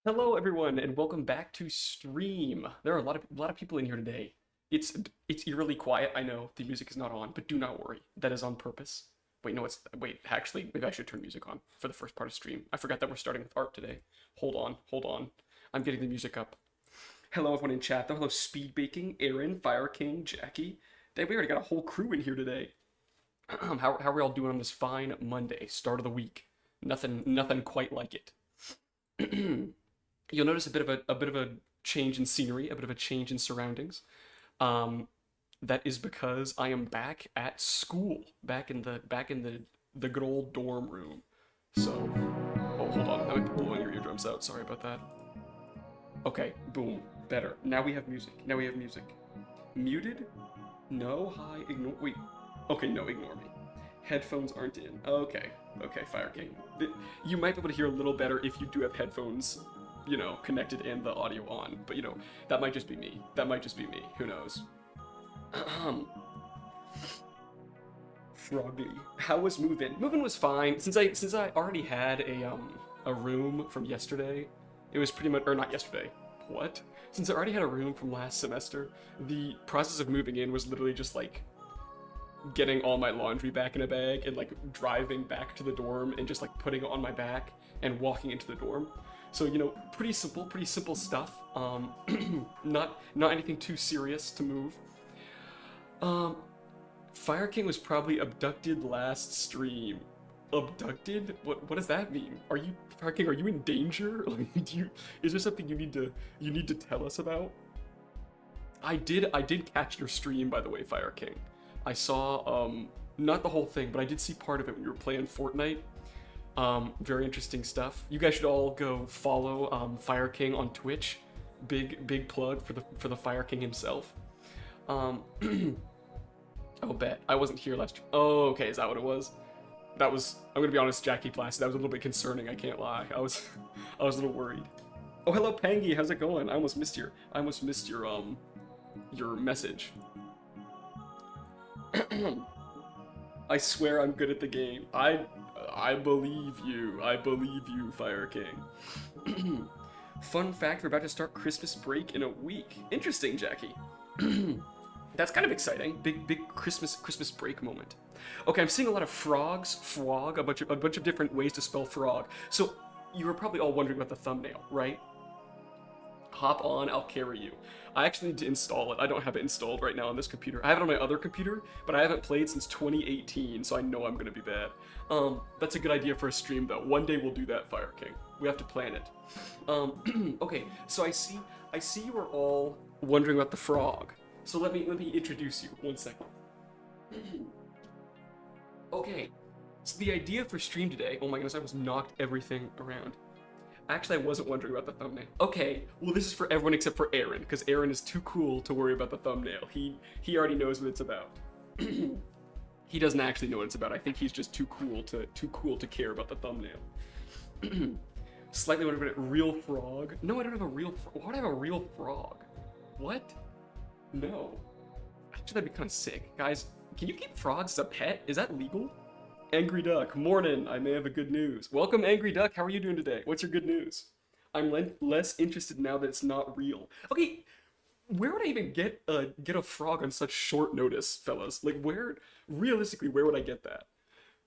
Hello everyone and welcome back to stream. There are a lot of people in here today. It's eerily quiet. I know the music is not on, but do not worry. That is on purpose. Wait, no, actually, maybe I should turn music on for the first part of stream. I forgot that we're starting with art today. Hold on. I'm getting the music up. Hello everyone in chat. Hello Speed Baking, Aaron, Fire King, Jackie. Dang, we already got a whole crew in here today. How are we all doing on this fine Monday, start of the week? Nothing quite like it. You'll notice a bit of a change in scenery, a bit of a change in surroundings. Um, that is because I am back at school, back in the good old dorm room. So, oh, hold on, that might be blowing your eardrums out. Sorry about that. Okay, boom, better. Now we have music. Now we have music. Muted? No, hi, ignore. Wait. Okay, no, ignore me. Headphones aren't in. Okay, Fire King. You might be able to hear a little better if you do have headphones, connected and the audio on. But that might just be me. That might just be me. Who knows? Frogly. How was move-in? Move-in was fine. Since I already had a room from yesterday, it was pretty much, or not yesterday. What? Since I already had a room from last semester, the process of moving in was literally just like getting all my laundry back in a bag and like driving back to the dorm and just like putting it on my back and walking into the dorm. So pretty simple stuff. Not anything too serious to move. Um, Fire King was probably abducted last stream. Abducted? What does that mean? Are you Fire King? Are you in danger? Like, is there something you need to tell us about? I did catch your stream, by the way, Fire King. I saw not the whole thing, but I did see part of it when you were playing Fortnite. Very interesting stuff. You guys should all go follow Fire King on Twitch. Big plug for the Fire King himself. Um, oh, bet I wasn't here last. Oh, okay, is that what it was? That was. I'm gonna be honest, Jackie Placid. That was a little bit concerning. I can't lie. I was a little worried. Oh, hello, Pangy. How's it going? I almost missed your message. I swear I'm good at the game. I believe you. I believe you, Fire King. Fun fact, we're about to start Christmas break in a week. Interesting, Jackie. That's kind of exciting. Big Christmas break moment. Okay, I'm seeing a lot of frogs, frog, a bunch of different ways to spell frog. So you were probably all wondering about the thumbnail, right? Hop on, I'll carry you. I actually need to install it. I don't have it installed right now on this computer. I have it on my other computer, but I haven't played since 2018, so I know I'm gonna be bad. That's a good idea for a stream though. One day we'll do that, Fire King. We have to plan it. Okay, so I see you are all wondering about the frog. So let me introduce you. 1 second. Okay, so the idea for stream today. Oh my goodness, I almost knocked everything around. Actually, I wasn't wondering about the thumbnail. Okay, well this is for everyone except for Aaron, because Aaron is too cool to worry about the thumbnail. He already knows what it's about. He doesn't actually know what it's about. I think he's just too cool to care about the thumbnail. Slightly wondering about real frog. No, I don't have a real. Why would I have a real frog? What? No. Actually, that'd be kind of sick, guys. Can you keep frogs as a pet? Is that legal? Angry Duck, morning. I may have a good news. Welcome, Angry Duck. How are you doing today? What's your good news? I'm less interested now that it's not real. Okay, where would I even get a frog on such short notice, fellas? Like, realistically, where would I get that?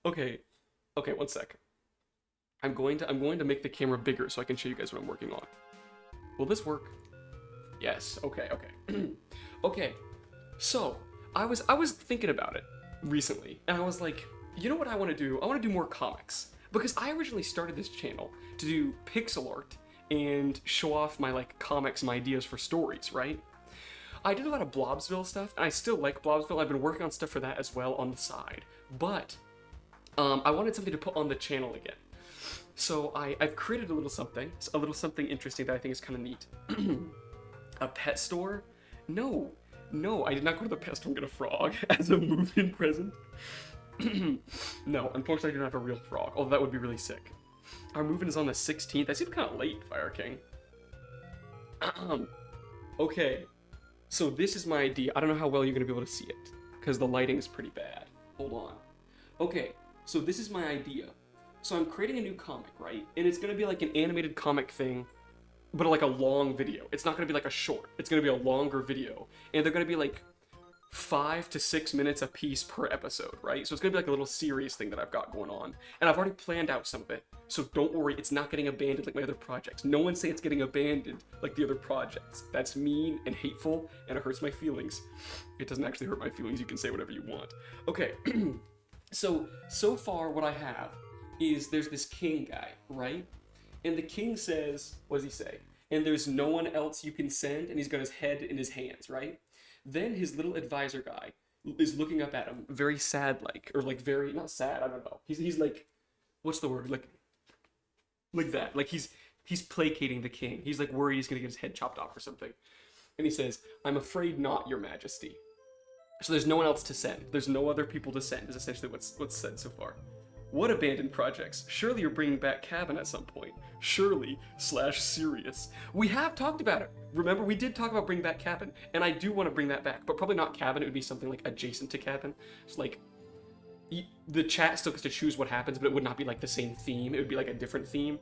Okay, okay, 1 sec. I'm going to make the camera bigger so I can show you guys what I'm working on. Will this work? Yes. Okay. Okay. So I was thinking about it recently, and I was like, you know what I want to do? I want to do more comics, because I originally started this channel to do pixel art and show off my like comics and my ideas for stories, right? I did a lot of Blobsville stuff, and I still like Blobsville. I've been working on stuff for that as well on the side, but I wanted something to put on the channel again. So I've created a little something interesting that I think is kind of neat. A pet store? No, I did not go to the pet store and get a frog as a move-in present. No, unfortunately I do not have a real frog, although that would be really sick. Our move-in is on the 16th. That seems kind of late, Fire King. Okay, so this is my idea. I don't know how well you're going to be able to see it, because the lighting is pretty bad. Hold on. Okay, so this is my idea. So I'm creating a new comic, right? And it's going to be like an animated comic thing but like a long video. It's not gonna be like a short. It's gonna be a longer video, and they're gonna be like 5 to 6 minutes a piece per episode, right? So it's gonna be like a little series thing that I've got going on, and I've already planned out some of it. So don't worry, it's not getting abandoned like my other projects. No one say it's getting abandoned like the other projects. That's mean and hateful, and it hurts my feelings. It doesn't actually hurt my feelings. You can say whatever you want. Okay, so far what I have is there's this king guy, right? And the king says, what does he say? And there's no one else you can send, and he's got his head in his hands, right? Then his little advisor guy is looking up at him, very sad, like, or like very, not sad, I don't know. He's like, what's the word? Like that. Like he's placating the king. He's like worried he's gonna get his head chopped off or something. And he says, I'm afraid not, your majesty. So there's no one else to send. There's no other people to send, is essentially what's said so far. What abandoned projects? Surely you're bringing back Cabin at some point. Surely / serious. We have talked about it. Remember, we did talk about bringing back Cabin, and I do want to bring that back, but probably not Cabin. It would be something like adjacent to Cabin. It's like the chat still gets to choose what happens, but it would not be like the same theme. It would be like a different theme.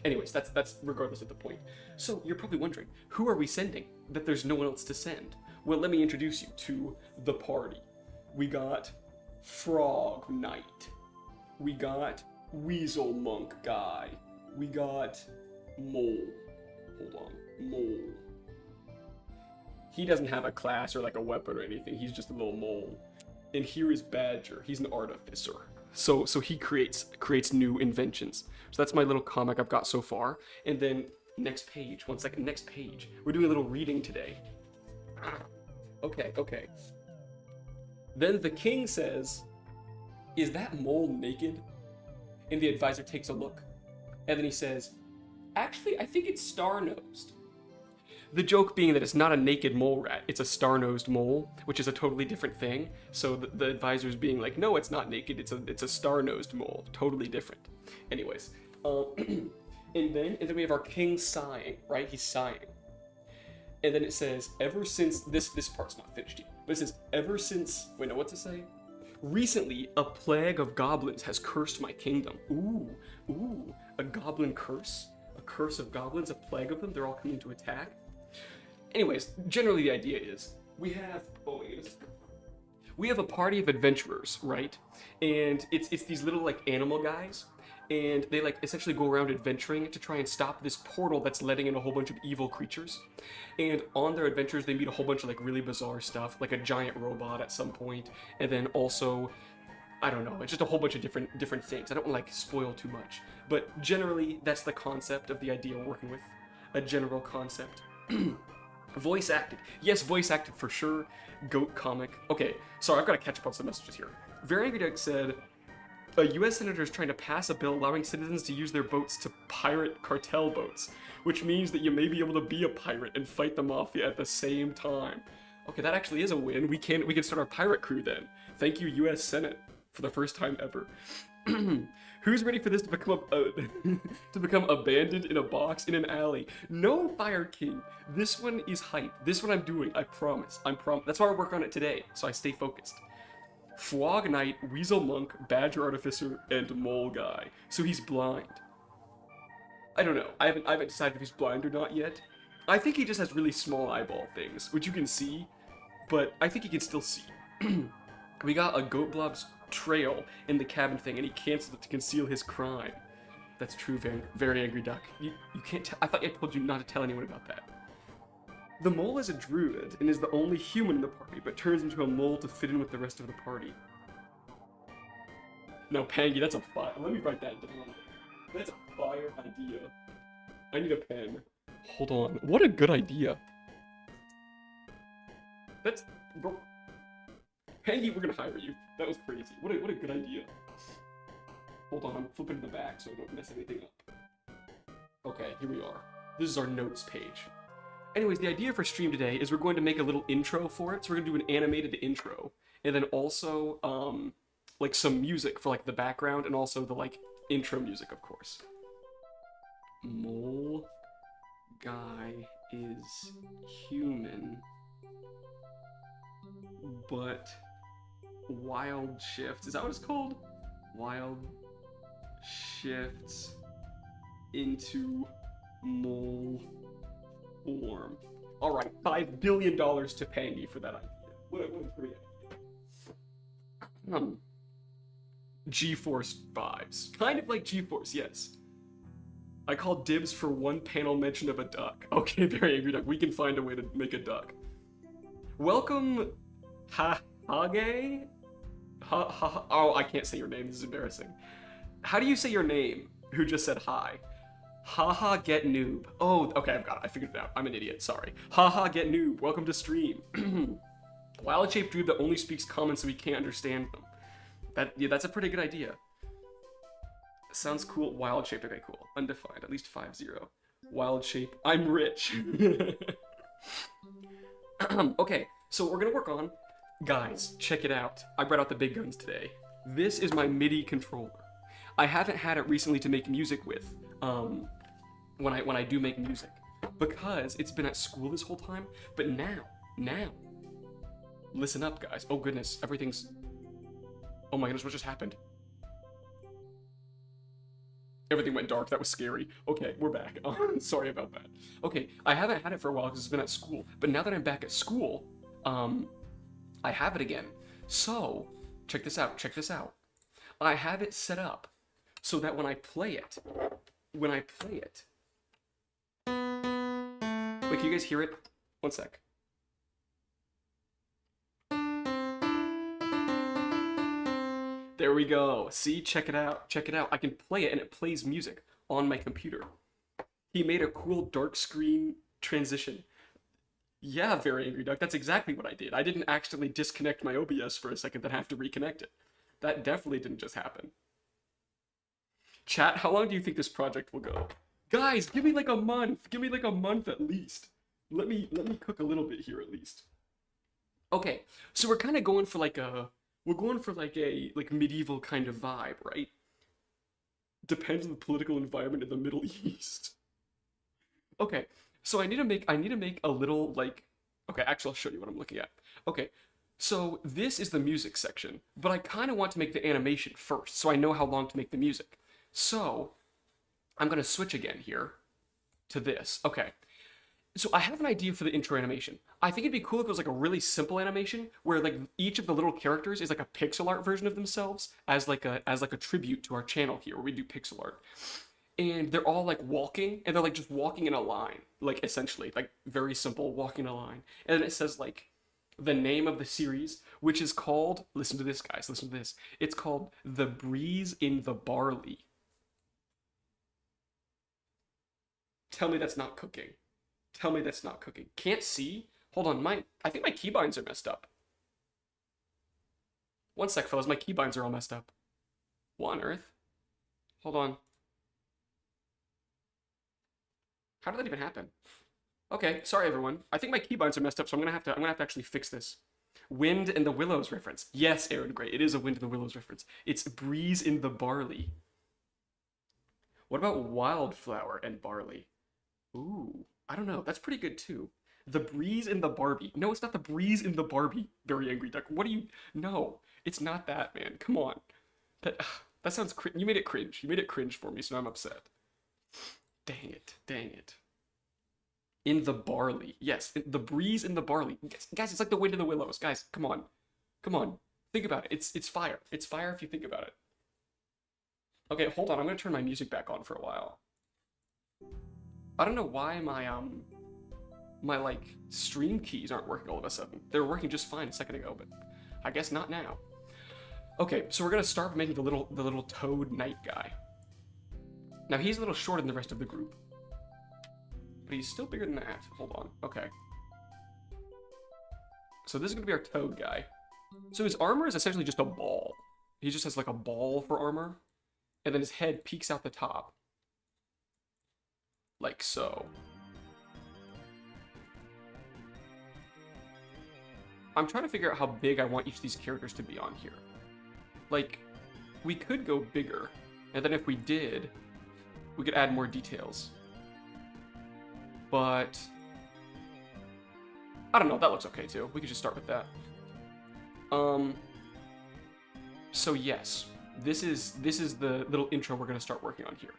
Anyways, that's regardless of the point. So you're probably wondering, who are we sending? That there's no one else to send. Well, let me introduce you to the party. We got Frog Knight. We got Weasel Monk guy. We got Mole. Hold on. Mole. He doesn't have a class or like a weapon or anything. He's just a little mole. And here is Badger. He's an artificer. So he creates new inventions. So that's my little comic I've got so far. And then next page. One second. Next page. We're doing a little reading today. Okay. Then the king says, is that mole naked? And the advisor takes a look. And then he says, actually, I think it's star-nosed. The joke being that it's not a naked mole rat, it's a star-nosed mole, which is a totally different thing. So the advisor's being like, no, it's not naked, it's a star-nosed mole, totally different. Anyways, and then we have our king sighing, right? He's sighing. And then it says, ever since, this part's not finished yet, but it says, ever since, wait, no, what's it say? Recently, a plague of goblins has cursed my kingdom. Ooh, a goblin curse? A curse of goblins, a plague of them, they're all coming to attack? Anyways, generally the idea is, we have a party of adventurers, right? And it's these little like animal guys, and they like essentially go around adventuring to try and stop this portal that's letting in a whole bunch of evil creatures. And on their adventures, they meet a whole bunch of like really bizarre stuff, like a giant robot at some point, and then also, I don't know, it's just a whole bunch of different things. I don't want to like spoil too much, but generally that's the concept of the idea we're working with, a general concept. Voice acted. Yes, voice acted for sure. Goat comic. Okay, sorry, I've got to catch up on some messages here. Very Angry Duck said, a U.S. senator is trying to pass a bill allowing citizens to use their boats to pirate cartel boats, which means that you may be able to be a pirate and fight the mafia at the same time. Okay, that actually is a win. We can start our pirate crew then. Thank you, U.S. Senate, for the first time ever. Who's ready for this to become abandoned in a box in an alley? No, Fire King. This one is hype. This one I'm doing. I promise. That's why I work on it today, so I stay focused. Frog Knight, Weasel Monk, Badger Artificer, and Mole Guy. So he's blind. I don't know. I haven't decided if he's blind or not yet. I think he just has really small eyeball things, which you can see, but I think he can still see. We got a GoatBlob's trail in the cabin thing, and he canceled it to conceal his crime. That's true, very Angry Duck. You can't I thought I told you not to tell anyone about that. The mole is a druid and is the only human in the party, but turns into a mole to fit in with the rest of the party. Now, Pangy, that's a fire. Let me write that down. That's a fire idea. I need a pen. Hold on. What a good idea. Bro. Pangy, we're gonna hire you. That was crazy. What a good idea. Hold on, I'm flipping to the back so I don't mess anything up. Okay, here we are. This is our notes page. Anyways, the idea for stream today is we're going to make a little intro for it. So we're gonna do an animated intro, and then also like some music for like the background, and also the like intro music, of course. Mole guy is human, but wild shifts. Is that what it's called? Wild shifts into mole warm. All right, $5 billion to pay me for that idea. What a great idea. GeForce vibes. Kind of like GeForce, yes. I call dibs for one panel mention of a duck. Okay, very angry duck. We can find a way to make a duck. Welcome, Hage? Oh, I can't say your name. This is embarrassing. How do you say your name? Who just said hi? Haha, get noob. Oh, okay, I've got it. I figured it out. I'm an idiot. Sorry. Haha, get noob. Welcome to stream. Wild-shaped dude that only speaks common so we can't understand them. Yeah, that's a pretty good idea. Sounds cool. Wild-shaped. Okay, cool. Undefined. At least 5-0. Wild-shape. I'm rich. Okay, so what we're gonna work on. Guys, check it out. I brought out the big guns today. This is my MIDI controller. I haven't had it recently to make music with, when I do make music, because it's been at school this whole time. But now, listen up, guys. Oh goodness, everything's. Oh my goodness, what just happened? Everything went dark. That was scary. Okay, we're back. Sorry about that. Okay, I haven't had it for a while because it's been at school. But now that I'm back at school, I have it again. So, check this out. Check this out. I have it set up so that when I play it, wait, can you guys hear it? One sec. There we go. See, check it out. Check it out. I can play it and it plays music on my computer. He made a cool dark screen transition. Yeah, very angry duck. That's exactly what I did. I didn't actually disconnect my OBS for a second, then have to reconnect it. That definitely didn't just happen. Chat, how long do you think this project will go? Guys, give me like a month. Give me like a month at least. Let me cook a little bit here at least. Okay, so we're kind of going for like a medieval kind of vibe, right? Depends on the political environment in the Middle East. Okay, so I need to make a little like. Okay, actually I'll show you what I'm looking at. Okay, so this is the music section, but I kind of want to make the animation first, so I know how long to make the music. So I'm gonna switch again here to this. Okay. So I have an idea for the intro animation. I think it'd be cool if it was like a really simple animation where like each of the little characters is like a pixel art version of themselves as like a tribute to our channel here where we do pixel art. And they're all like walking and they're like just walking in a line, like essentially like very simple walking in a line. And then it says like the name of the series, which is called, listen to this guys, listen to this. It's called The Breeze in the Barley. Tell me that's not cooking. Tell me that's not cooking. Can't see? Hold on, I think my keybinds are messed up. One sec, fellas, my keybinds are all messed up. What on earth? Hold on. How did that even happen? Okay, sorry everyone. I think my keybinds are messed up, so I'm gonna have to actually fix this. Wind and the Willows reference. Yes, Aaron Gray, it is a Wind and the Willows reference. It's Breeze in the Barley. What about Wildflower and Barley? Ooh, I don't know. That's pretty good too. The Breeze in the Barbie. No, it's not the Breeze in the Barbie. Very angry duck. What do you? No, it's not that, man. Come on. That sounds cringe. You made it cringe. You made it cringe for me, so I'm upset. Dang it. Dang it. In the barley. Yes, the breeze in the barley. Guys, it's like the wind in the willows. Guys, come on. Come on. Think about it. It's fire. It's fire if you think about it. Okay, hold on. I'm going to turn my music back on for a while. I don't know why my like stream keys aren't working all of a sudden. They were working just fine a second ago, but I guess not now. Okay, so we're going to start by making the little toad knight guy. Now he's a little shorter than the rest of the group. But he's still bigger than that. Hold on. Okay. So this is going to be our toad guy. So his armor is essentially just a ball. He just has like a ball for armor. And then his head peeks out the top. Like so. I'm trying to figure out how big I want each of these characters to be on here. Like, we could go bigger. And then if we did, we could add more details. But I don't know, that looks okay too. We could just start with that. So yes, this is the little intro we're gonna start working on here.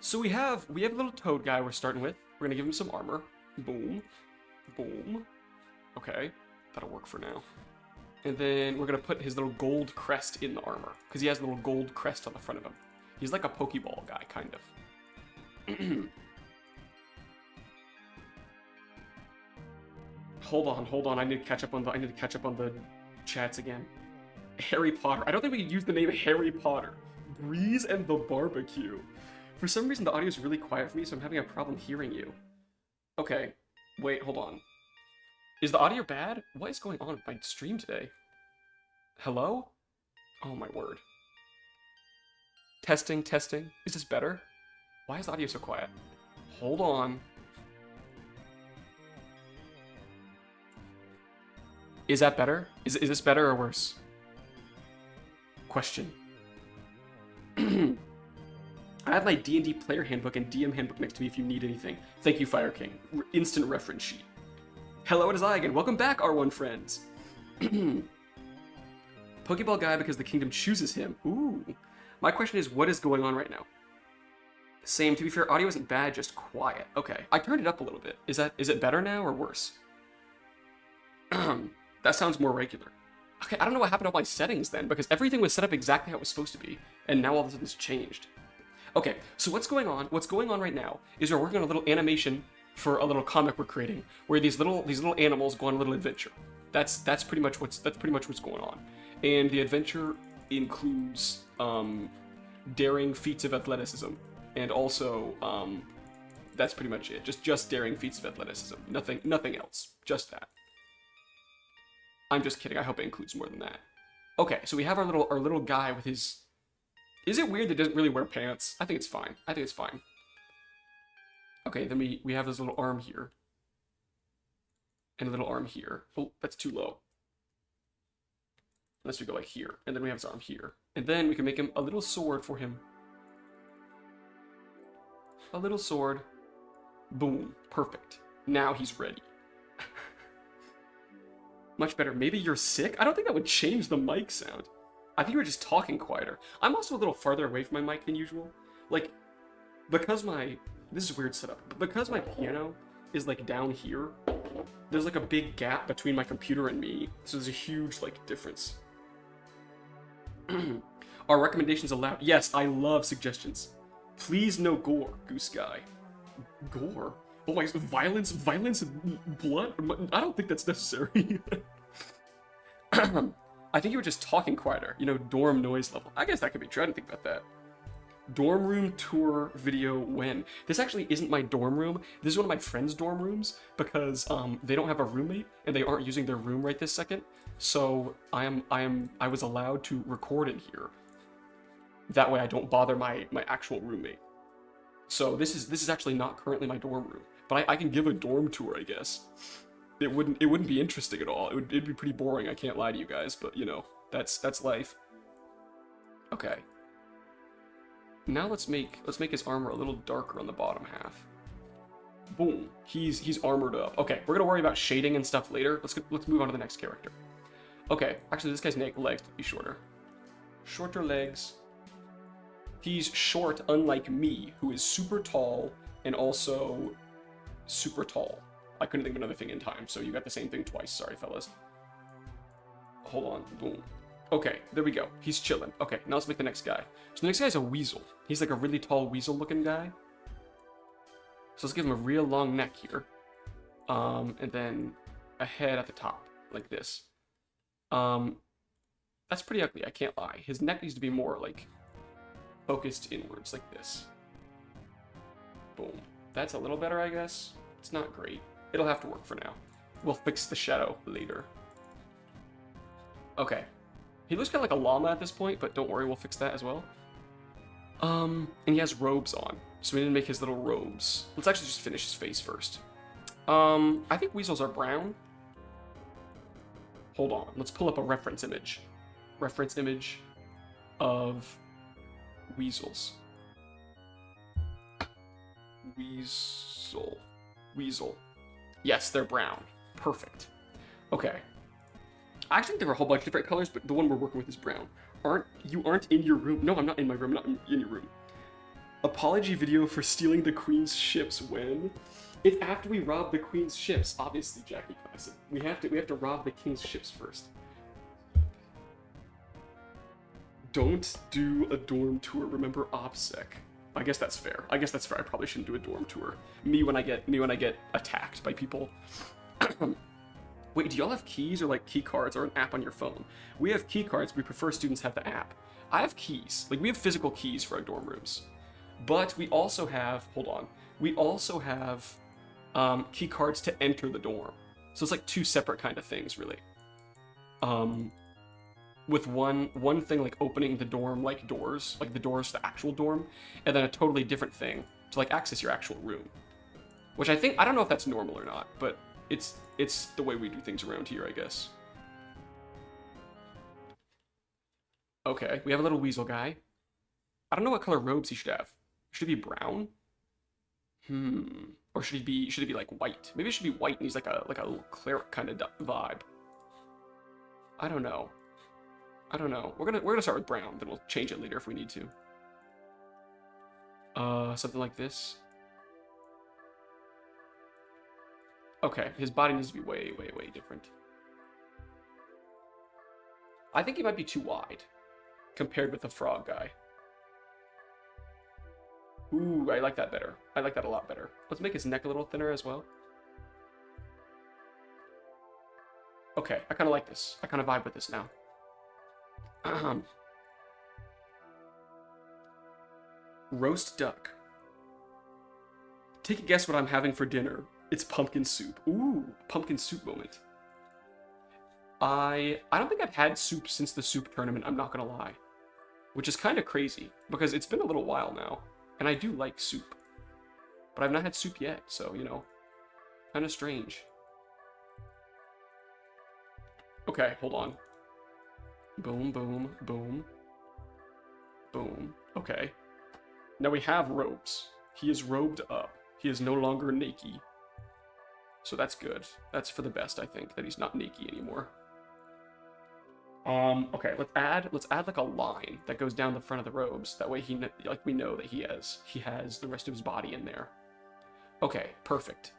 So we have a little toad guy we're starting with. We're gonna give him some armor. Boom. Boom. Okay. That'll work for now. And then we're gonna put his little gold crest in the armor, because he has a little gold crest on the front of him. He's like a Pokeball guy, kind of. Hold on. I need to catch up on the chats again. Harry Potter. I don't think we could use the name Harry Potter. Breeze and the barbecue. For some reason, the audio is really quiet for me, so I'm having a problem hearing you. Okay. Wait, hold on. Is the audio bad? What is going on with my stream today? Hello? Oh my word. Testing. Is this better? Why is the audio so quiet? Hold on. Is that better? Is this better or worse? Question. I have my D&D player handbook and DM handbook next to me if you need anything. Thank you, Fire King. Instant reference sheet. Hello, it is I again. Welcome back, R1 friends. Pokeball guy because the kingdom chooses him. Ooh. My question is, what is going on right now? Same, to be fair, audio isn't bad, just quiet. Okay, I turned it up a little bit. Is it better now or worse? That sounds more regular. Okay, I don't know what happened to all my settings then, because everything was set up exactly how it was supposed to be, and now all of a sudden it's changed. Okay, so what's going on? What's going on right now is we're working on a little animation for a little comic we're creating, where these little animals go on a little adventure. That's pretty much what's going on, and the adventure includes daring feats of athleticism, and also that's pretty much it. Just daring feats of athleticism. Nothing else. Just that. I'm just kidding. I hope it includes more than that. Okay, so we have our little guy with his. Is it weird that he doesn't really wear pants? I think it's fine. Okay, then we have his little arm here. And a little arm here. Oh, that's too low. Unless we go like here. And then we have his arm here. And then we can make him a little sword for him. A little sword. Boom. Perfect. Now he's ready. Much better. Maybe you're sick? I don't think that would change the mic sound. I think you were just talking quieter. I'm also a little farther away from my mic than usual. Like, because this is a weird setup, but because my piano is like down here, there's like a big gap between my computer and me, so there's a huge like difference. Are recommendations allowed? Yes, I love suggestions. Please no gore, Goose Guy. Gore? Oh my, violence, blood? I don't think that's necessary. I think you were just talking quieter. You know, dorm noise level. I guess that could be true. I didn't think about that. Dorm room tour video when? This actually isn't my dorm room. This is one of my friends' dorm rooms because they don't have a roommate and they aren't using their room right this second. So I was allowed to record in here. That way I don't bother my actual roommate. So this is actually not currently my dorm room. But I can give a dorm tour, I guess. It wouldn't be interesting at all. It'd be pretty boring, I can't lie to you guys, but you know, that's life. Okay. Now let's make his armor a little darker on the bottom half. Boom. He's armored up. Okay, we're gonna worry about shading and stuff later. Let's move on to the next character. Okay, actually this guy's legs would be shorter. Shorter legs. He's short, unlike me, who is super tall and also super tall. I couldn't think of another thing in time, so you got the same thing twice. Sorry, fellas. Hold on. Boom. Okay, there we go. He's chilling. Okay, now let's make the next guy. So the next guy's a weasel. He's like a really tall weasel-looking guy. So let's give him a real long neck here. And then a head at the top, like this. That's pretty ugly, I can't lie. His neck needs to be more, like, focused inwards, like this. Boom. That's a little better, I guess. It's not great. It'll have to work for now. We'll fix the shadow later. Okay. He looks kind of like a llama at this point, but don't worry, we'll fix that as well. And he has robes on, so we need to make his little robes. Let's actually just finish his face first. I think weasels are brown. Hold on, let's pull up a reference image. Reference image of weasels. Weasel. Yes, they're brown. Perfect. Okay. I actually think there are a whole bunch of different colors, but the one we're working with is brown. You aren't in your room? No, I'm not in my room. I'm not in your room. Apology video for stealing the queen's ships when? It's after we rob the queen's ships, obviously, Jackie Classic. We have to rob the king's ships first. Don't do a dorm tour. Remember OPSEC. I guess that's fair. I probably shouldn't do a dorm tour. Me when I get attacked by people. Wait, do y'all have keys or like key cards or an app on your phone? We have key cards. We prefer students have the app. I have keys. Like we have physical keys for our dorm rooms, but we also have. Hold on. We also have key cards to enter the dorm. So it's like two separate kind of things, really. With one thing like opening the dorm like doors, like the doors to the actual dorm, and then a totally different thing to like access your actual room. Which I don't know if that's normal or not, but it's the way we do things around here, I guess. Okay, we have a little weasel guy. I don't know what color robes he should have. Should it be brown? Or should it be like white? Maybe it should be white and he's like a little cleric kind of vibe. I don't know. We're gonna start with brown, then we'll change it later if we need to. Something like this. Okay, his body needs to be way, way, way different. I think he might be too wide compared with the frog guy. Ooh, I like that better. I like that a lot better. Let's make his neck a little thinner as well. Okay, I kind of like this. I kind of vibe with this now. Roast duck. Take a guess what I'm having for dinner. It's pumpkin soup. Ooh, pumpkin soup moment. I don't think I've had soup since the soup tournament, I'm not gonna lie. Which is kind of crazy, because it's been a little while now, and I do like soup. But I've not had soup yet, so, you know, kind of strange. Okay, hold on. Boom, boom, boom. Boom. Okay. Now we have robes. He is robed up. He is no longer naked. So that's good. That's for the best, I think, that he's not naked anymore. Okay, let's add like a line that goes down the front of the robes. That way we know that he has the rest of his body in there. Okay, perfect.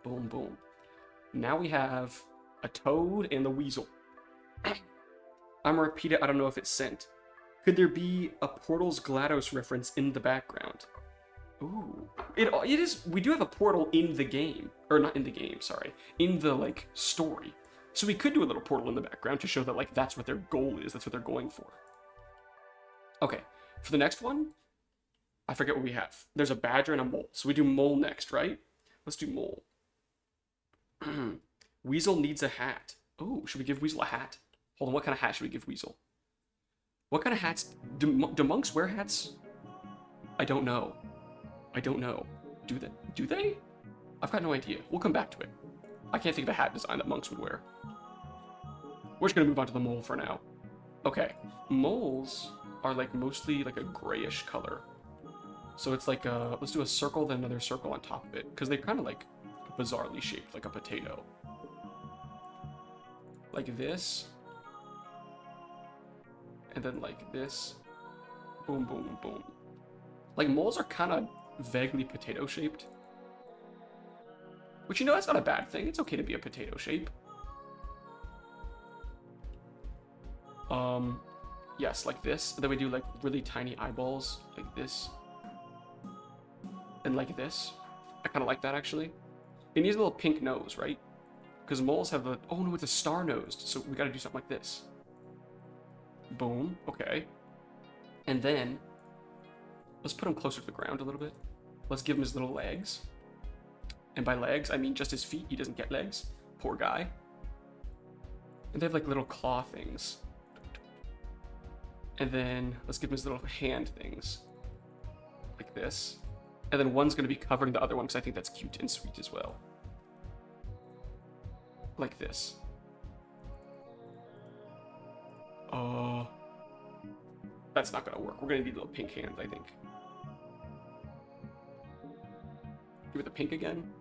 Boom, boom. Now we have a toad and the weasel. I'm gonna repeat it, I don't know if it's sent. Could there be a Portal's GLaDOS reference in the background? Ooh. It is, we do have a portal in the game. Or not in the game, sorry. In the, like, story. So we could do a little portal in the background to show that, like, that's what their goal is. That's what they're going for. Okay. For the next one, I forget what we have. There's a badger and a mole. So we do mole next, right? Let's do mole. Weasel needs a hat. Oh, should we give Weasel a hat? Hold on, what kind of hat should we give Weasel? What kind of hats? Do monks wear hats? I don't know. Do they? I've got no idea. We'll come back to it. I can't think of a hat design that monks would wear. We're just gonna move on to the mole for now. Okay. Moles are like mostly like a grayish color. So it's like let's do a circle, then another circle on top of it. Because they're kind of like bizarrely shaped, like a potato. Like this. And then like this. Boom, boom, boom. Like moles are kind of vaguely potato shaped. Which, you know, that's not a bad thing. It's okay to be a potato shape. Yes, like this. And then we do like really tiny eyeballs, like this. And like this. I kind of like that, actually. It needs a little pink nose, right? Because moles have the... Oh, no, it's a star-nosed. So we got to do something like this. Boom. Okay. And then... Let's put him closer to the ground a little bit. Let's give him his little legs. And by legs, I mean just his feet. He doesn't get legs. Poor guy. And they have like little claw things. And then let's give him his little hand things. Like this. And then one's going to be covering the other one because I think that's cute and sweet as well. Like this. That's not going to work. We're going to need little pink hands, I think. Give it the pink again.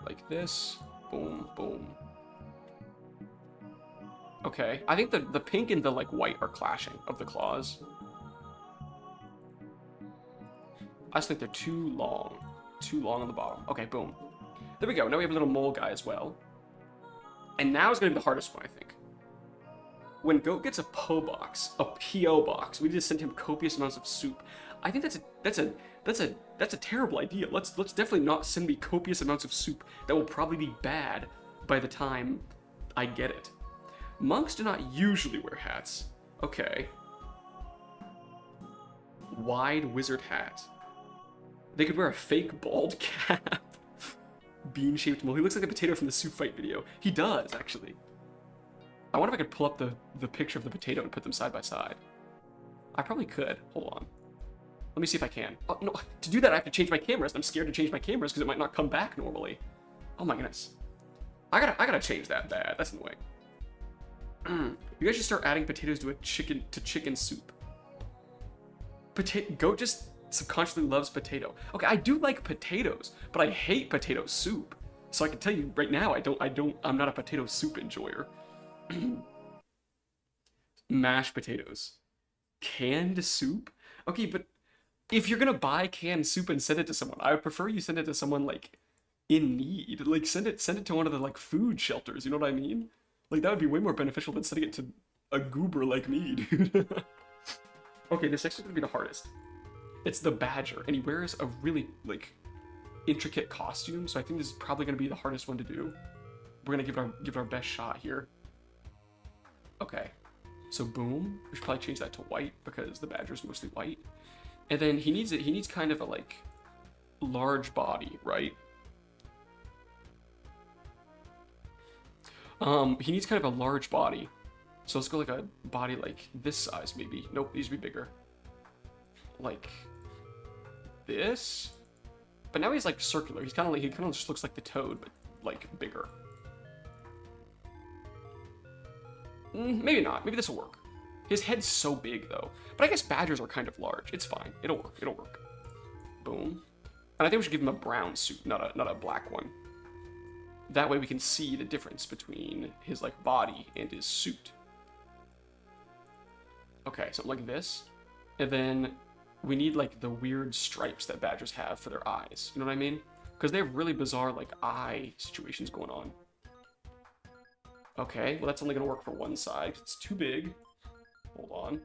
Like this. Boom, boom. Okay, I think the pink and the like white are clashing of the claws. I just think they're too long on the bottom. Okay, boom. There we go. Now we have a little mole guy as well. And now is going to be the hardest one, I think. When Goat gets a PO box, we just send him copious amounts of soup. I think that's a terrible idea. Let's definitely not send me copious amounts of soup. That will probably be bad by the time I get it. Monks do not usually wear hats. Okay. Wide wizard hat. They could wear a fake bald cap. Bean-shaped mole. He looks like the potato from the soup fight video. He does, actually. I wonder if I could pull up the picture of the potato and put them side by side. I probably could. Hold on. Let me see if I can. Oh, no. To do that, I have to change my cameras. I'm scared to change my cameras because it might not come back normally. Oh my goodness. I gotta change that bad. That's annoying. You guys should start adding potatoes to chicken soup. Goat just subconsciously loves potato. Okay, I do like potatoes, but I hate potato soup. So I can tell you right now, I'm not a potato soup enjoyer. Mashed potatoes. Canned soup? Okay, but if you're gonna buy canned soup and send it to someone, I would prefer you send it to someone like in need. Like send it to one of the like food shelters, you know what I mean? Like that would be way more beneficial than sending it to a goober like me, dude. Okay, this next is gonna be the hardest. It's the badger, and he wears a really like intricate costume, so I think this is probably gonna be the hardest one to do. We're gonna give it our best shot here. Okay, so boom. We should probably change that to white because the badger's mostly white. And then he needs kind of a like large body, right? He needs kind of a large body. So let's go like a body like this size maybe. Nope, these would be bigger. Like this. But now he's like circular. He kind of just looks like the toad, but like bigger. Maybe not. Maybe this will work. His head's so big though. But I guess badgers are kind of large. It's fine. It'll work. It'll work. Boom. And I think we should give him a brown suit, not a black one. That way we can see the difference between his like body and his suit. Okay, something like this. And then we need like the weird stripes that badgers have for their eyes. You know what I mean? Because they have really bizarre like eye situations going on. Okay, well that's only gonna work for one side. It's too big. Hold on.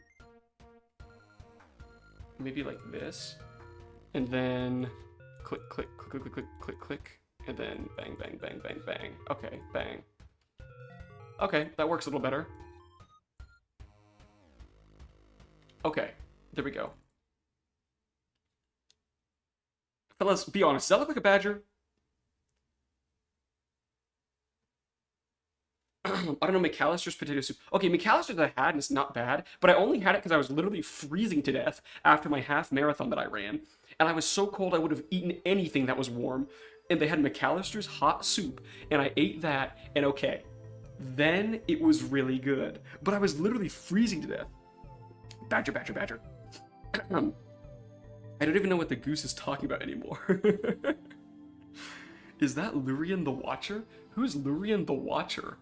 Maybe like this. And then click, click, click, click, click, click, click. And then bang, bang, bang, bang, bang. Okay, bang. Okay, that works a little better. Okay, there we go. Fellas, be honest, does that look like a badger? I don't know, McAllister's potato soup. Okay, McAllister's I had, and it's not bad, but I only had it because I was literally freezing to death after my half marathon that I ran. And I was so cold I would have eaten anything that was warm. And they had McAllister's hot soup, and I ate that, and okay. Then it was really good. But I was literally freezing to death. Badger, badger, badger. I don't even know what the goose is talking about anymore. Is that Lurian the Watcher? Who's Lurian the Watcher?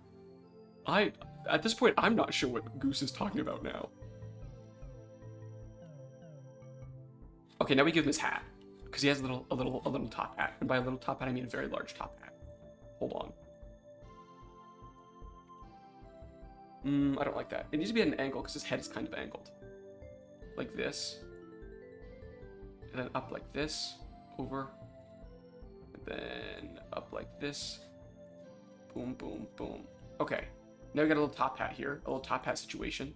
At this point, I'm not sure what Goose is talking about now. Okay, now we give him his hat. Because he has a little top hat. And by a little top hat, I mean a very large top hat. Hold on. I don't like that. It needs to be at an angle because his head is kind of angled. Like this. And then up like this. Over. And then up like this. Boom, boom, boom. Okay. Now we got a little top hat here. A little top hat situation.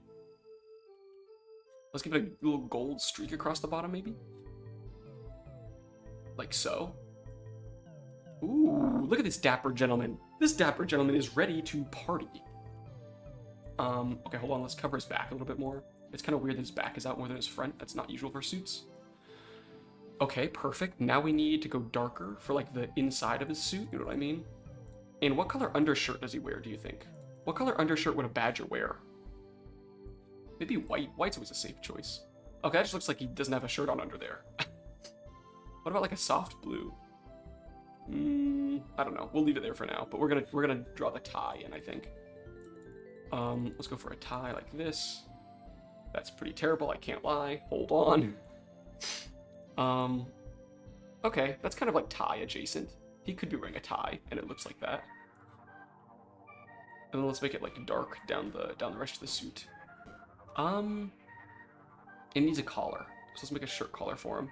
Let's give it a little gold streak across the bottom, maybe? Like so. Ooh, look at this dapper gentleman. This dapper gentleman is ready to party. Okay, hold on. Let's cover his back a little bit more. It's kind of weird that his back is out more than his front. That's not usual for suits. Okay, perfect. Now we need to go darker for like the inside of his suit. You know what I mean? And what color undershirt does he wear, do you think? What color undershirt would a badger wear? Maybe white. White's always a safe choice. Okay, that just looks like he doesn't have a shirt on under there. What about like a soft blue? I don't know. We'll leave it there for now. But we're gonna draw the tie in, I think. Let's go for a tie like this. That's pretty terrible, I can't lie. Hold on. Okay, that's kind of like tie adjacent. He could be wearing a tie, and it looks like that. And then let's make it like dark down the rest of the suit. It needs a collar, so let's make a shirt collar for him.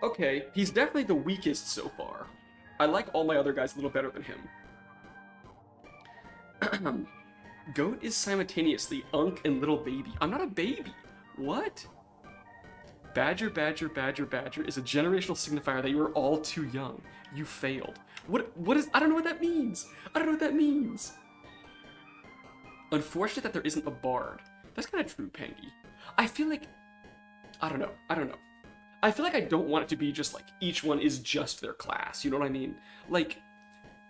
Okay, he's definitely the weakest so far. I like all my other guys a little better than him. Goat is simultaneously Unk and little baby. I'm not a baby. What? Badger, badger, badger, badger is a generational signifier that you are all too young. You failed. What is, I don't know what that means. I don't know what that means. Unfortunate that there isn't a bard. That's kind of true, Pangy. I feel like, I don't know. I feel like I don't want it to be just like each one is just their class, you know what I mean? Like,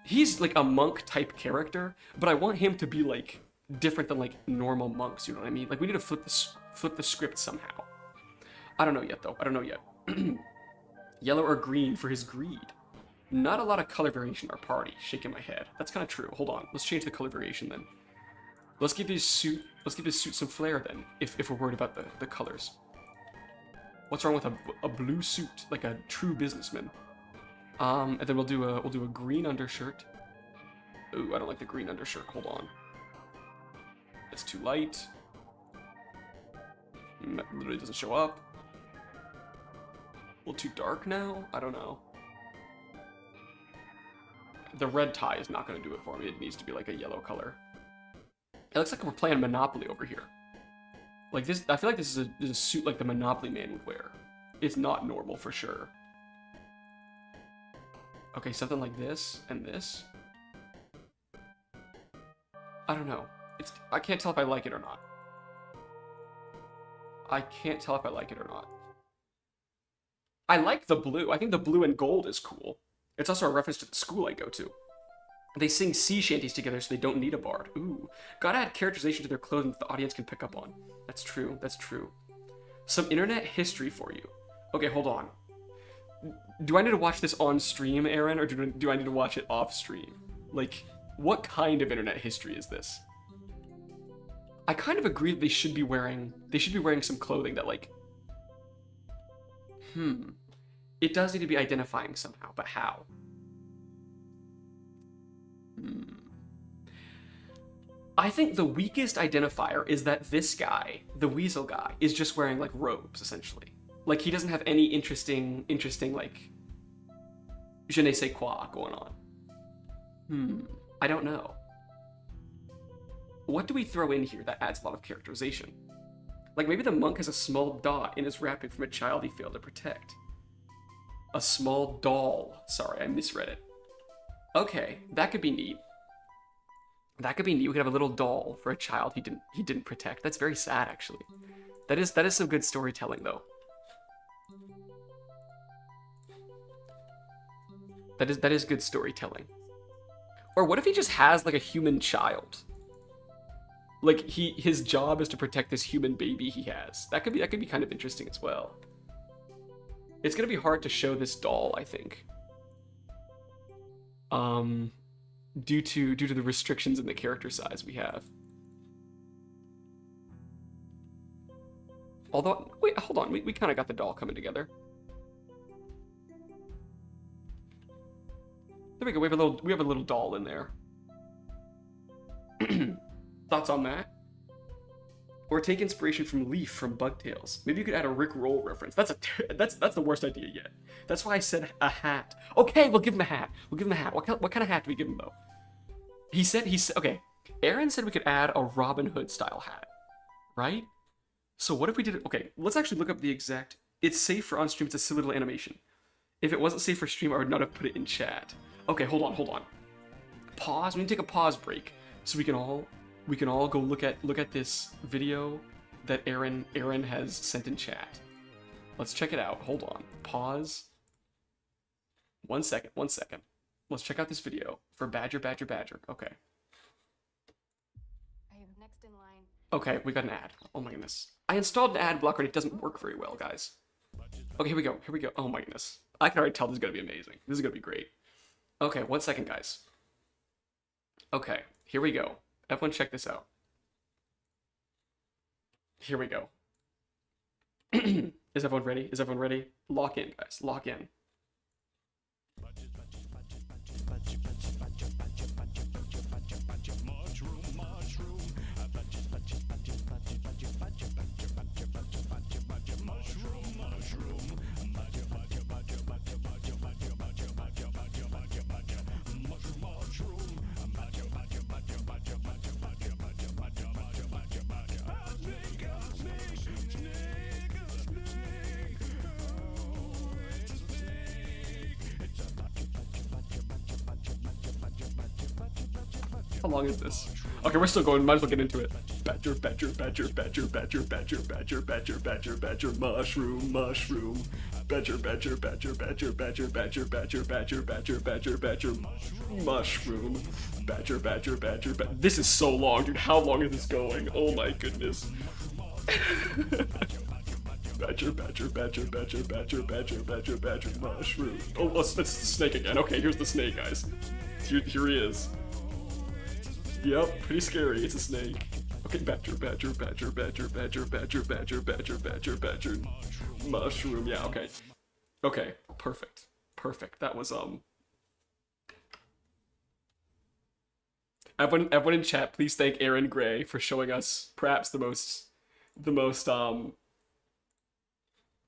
he's like a monk type character, but I want him to be like different than like normal monks, you know what I mean? Like we need to flip the script somehow. I don't know yet though, I don't know yet. Yellow or green for his greed. Not a lot of color variation in our party, shaking my head. That's kind of true, hold on, let's change the color variation then. Let's give his suit some flair then, if we're worried about the colors. What's wrong with a blue suit, like a true businessman? And then we'll do a green undershirt. Ooh, I don't like the green undershirt. Hold on. It's too light. That literally doesn't show up. A little too dark now? I don't know. The red tie is not going to do it for me. It needs to be like a yellow color. It looks like we're playing Monopoly over here. Like this, I feel like this is a suit like the Monopoly man would wear. It's not normal for sure. Okay, something like this and this. I don't know. I can't tell if I like it or not. I can't tell if I like it or not. I like the blue. I think the blue and gold is cool. It's also a reference to the school I go to. They sing sea shanties together so they don't need a bard. Ooh. Gotta add characterization to their clothing that the audience can pick up on. That's true, that's true. Some internet history for you. Okay, hold on. Do I need to watch this on stream, Aaron, or do I need to watch it off stream? Like, what kind of internet history is this? I kind of agree that they should be wearing some clothing that like, it does need to be identifying somehow, but how? I think the weakest identifier is that this guy, the weasel guy, is just wearing like robes, essentially. Like he doesn't have any interesting like je ne sais quoi going on. I don't know. What do we throw in here that adds a lot of characterization? Like maybe the monk has a small dot in his wrapping from a child he failed to protect. A small doll. Sorry, I misread it. Okay, that could be neat. That could be neat. We could have a little doll for a child he didn't protect. That's very sad, actually. That is some good storytelling, though. That is good storytelling. Or what if he just has like a human child? Like his job is to protect this human baby he has. That could be kind of interesting as well. It's gonna be hard to show this doll, I think. Due to the restrictions in the character size we have. Although, wait, hold on, we kind of got the doll coming together. There we go. We have a little doll in there. Thoughts on that? Or take inspiration from Leaf from Bugtails. Maybe you could add a Rick Roll reference. That's the worst idea yet. That's why I said a hat. Okay, we'll give him a hat. We'll give him a hat. What kind of hat do we give him though? He said okay. Aaron said we could add a Robin Hood style hat, right? So what if we did it? Okay, let's actually look up the exact. It's safe for on stream. It's a silly little animation. If it wasn't safe for stream, I would not have put it in chat. Okay, hold on. Pause. We need to take a pause break so we can all go look at this video that Aaron has sent in chat. Let's check it out. Hold on. Pause. 1 second. Let's check out this video for Badger. Okay. I am next in line. Okay, we got an ad. Oh my goodness. I installed an ad blocker and it doesn't work very well, guys. Okay, here we go. Oh my goodness. I can already tell this is gonna be amazing. This is gonna be great. Okay, 1 second, guys. Okay, here we go. Everyone check this out. Here we go. Is everyone ready? Is everyone ready? Lock in, guys. Lock in. How long is this? Okay, we're still going. Might as well get into it. Badger, badger, badger, badger, badger, badger, badger, badger, badger, badger, mushroom, mushroom. Badger, badger, badger, badger, badger, badger, badger, badger, badger, badger, badger, mushroom. Badger, badger, badger, badger. This is so long, dude. How long is this going? Oh my goodness. Badger, badger, badger, badger, badger, badger, badger, badger, mushroom. Oh, it's the snake again. Okay, here's the snake, guys. Here he is. Yep, pretty scary. It's a snake. Okay, badger, badger, badger, badger, badger, badger, badger, badger, badger, badger, mushroom. Yeah, okay. Okay, perfect. Perfect. That was, Everyone in chat, please thank Aaron Gray for showing us perhaps the most, I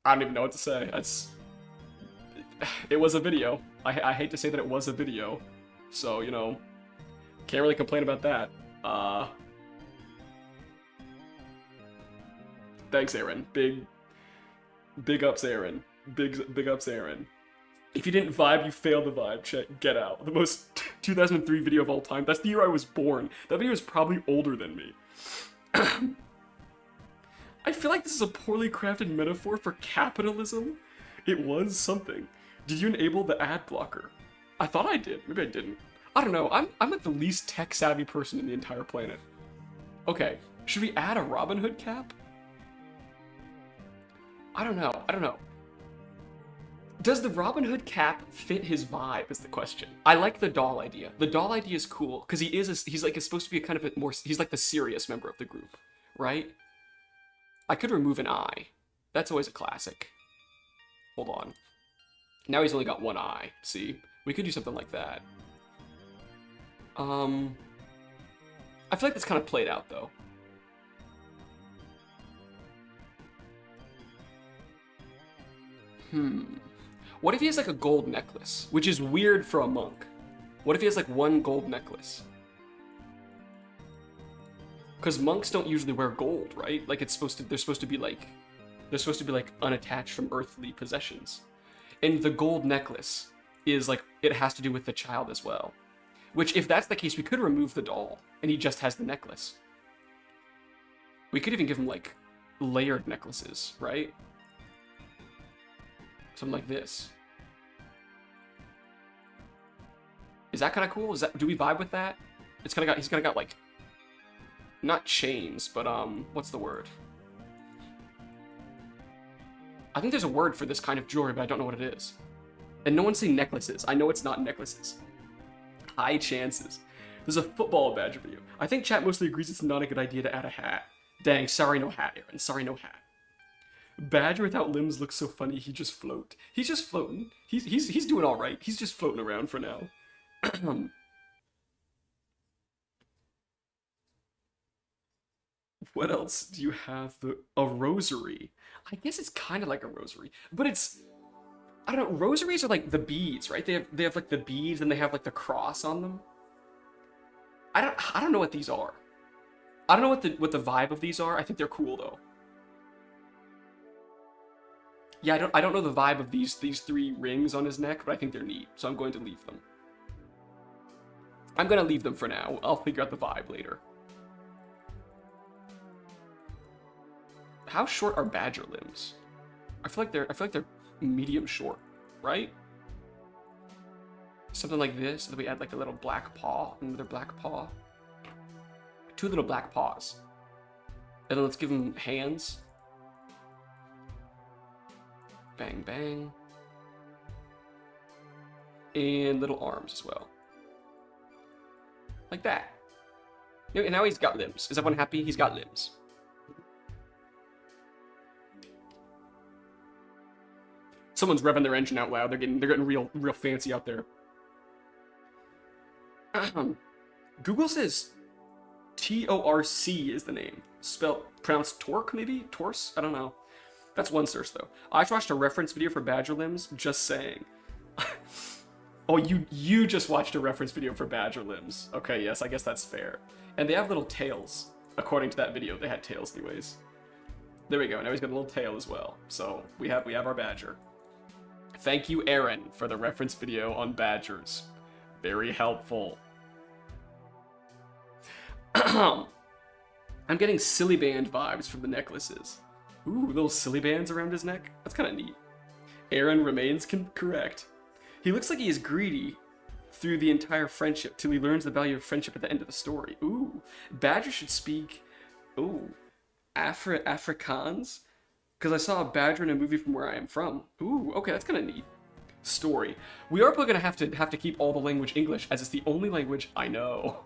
don't even know what to say. It was a video. I hate to say that it was a video. So, you know, can't really complain about that. Thanks, Aaron. Big ups, Aaron. Big ups, Aaron. If you didn't vibe, you failed the vibe check. Get out. The most 2003 video of all time. That's the year I was born. That video is probably older than me. I feel like this is a poorly crafted metaphor for capitalism. It was something. Did you enable the ad blocker? I thought I did. Maybe I didn't. I don't know. I'm like the least tech savvy person in the entire planet. Okay. Should we add a Robin Hood cap? I don't know. I don't know. Does the Robin Hood cap fit his vibe is the question. I like the doll idea. The doll idea is cool because he's like supposed to be a kind of a more, he's like the serious member of the group, right? I could remove an eye. That's always a classic. Hold on. Now he's only got one eye. See? We could do something like that. I feel like that's kind of played out though. What if he has like a gold necklace? Which is weird for a monk. What if he has like one gold necklace? Because monks don't usually wear gold, right? Like they're supposed to be like unattached from earthly possessions. And the gold necklace is like, it has to do with the child as well. Which if that's the case, we could remove the doll and he just has the necklace. We could even give him like layered necklaces, right? Something like this. Is that kind of cool? Do we vibe with that? He's kind of got like, not chains, but what's the word? I think there's a word for this kind of jewelry, but I don't know what it is. And no one's saying necklaces. I know it's not necklaces. High chances. There's a football badger video. I think chat mostly agrees it's not a good idea to add a hat. Dang, sorry no hat, Aaron. Sorry no hat. Badger without limbs looks so funny, he just float. He's just floating. He's doing all right. He's just floating around for now. What else do you have? A rosary. I guess it's kind of like a rosary, but it's, I don't know. Rosaries are like the beads, right? They have like the beads and they have like the cross on them. I don't know what these are. I don't know what the vibe of these are. I think they're cool though. Yeah, I don't know the vibe of these three rings on his neck, but I think they're neat, so I'm going to leave them. I'm gonna leave them for now. I'll figure out the vibe later. How short are badger limbs? I feel like they're medium short, right? Something like this. Then we add like a little black paw, another black paw, two little black paws, and then let's give him hands. Bang bang. And little arms as well. Like that. And now he's got limbs. Is everyone happy? He's got limbs. Someone's revving their engine out loud. They're getting real fancy out there. Google says Torc is the name. Pronounced Torque, maybe? Torse? I don't know. That's one source, though. I just watched a reference video for badger limbs, just saying. Oh, you just watched a reference video for badger limbs. Okay, yes, I guess that's fair. And they have little tails. According to that video, they had tails anyways. There we go, now he's got a little tail as well. So, we have our badger. Thank you, Aaron, for the reference video on badgers. Very helpful. I'm getting silly band vibes from the necklaces. Ooh, little silly bands around his neck. That's kind of neat. Aaron remains correct. He looks like he is greedy through the entire friendship till he learns the value of friendship at the end of the story. Ooh, badger should speak, Afrikaans? Because I saw a badger in a movie from where I am from. Ooh, okay, that's kind of neat. Story. We are probably gonna have to keep all the language English, as it's the only language I know.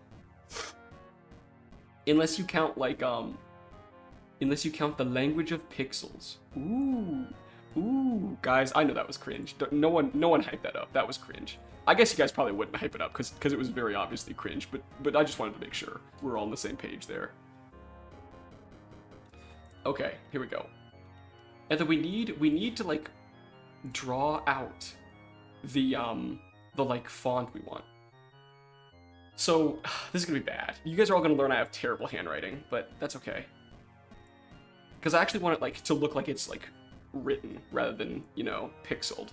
Unless you count like unless you count the language of pixels. Ooh, guys, I know that was cringe. No one hyped that up. That was cringe. I guess you guys probably wouldn't hype it up because it was very obviously cringe. But I just wanted to make sure we're all on the same page there. Okay, here we go. And then we need to like draw out the like font we want. So this is gonna be bad. You guys are all gonna learn I have terrible handwriting, but that's okay. Because I actually want it like to look like it's like written rather than, you know, pixeled.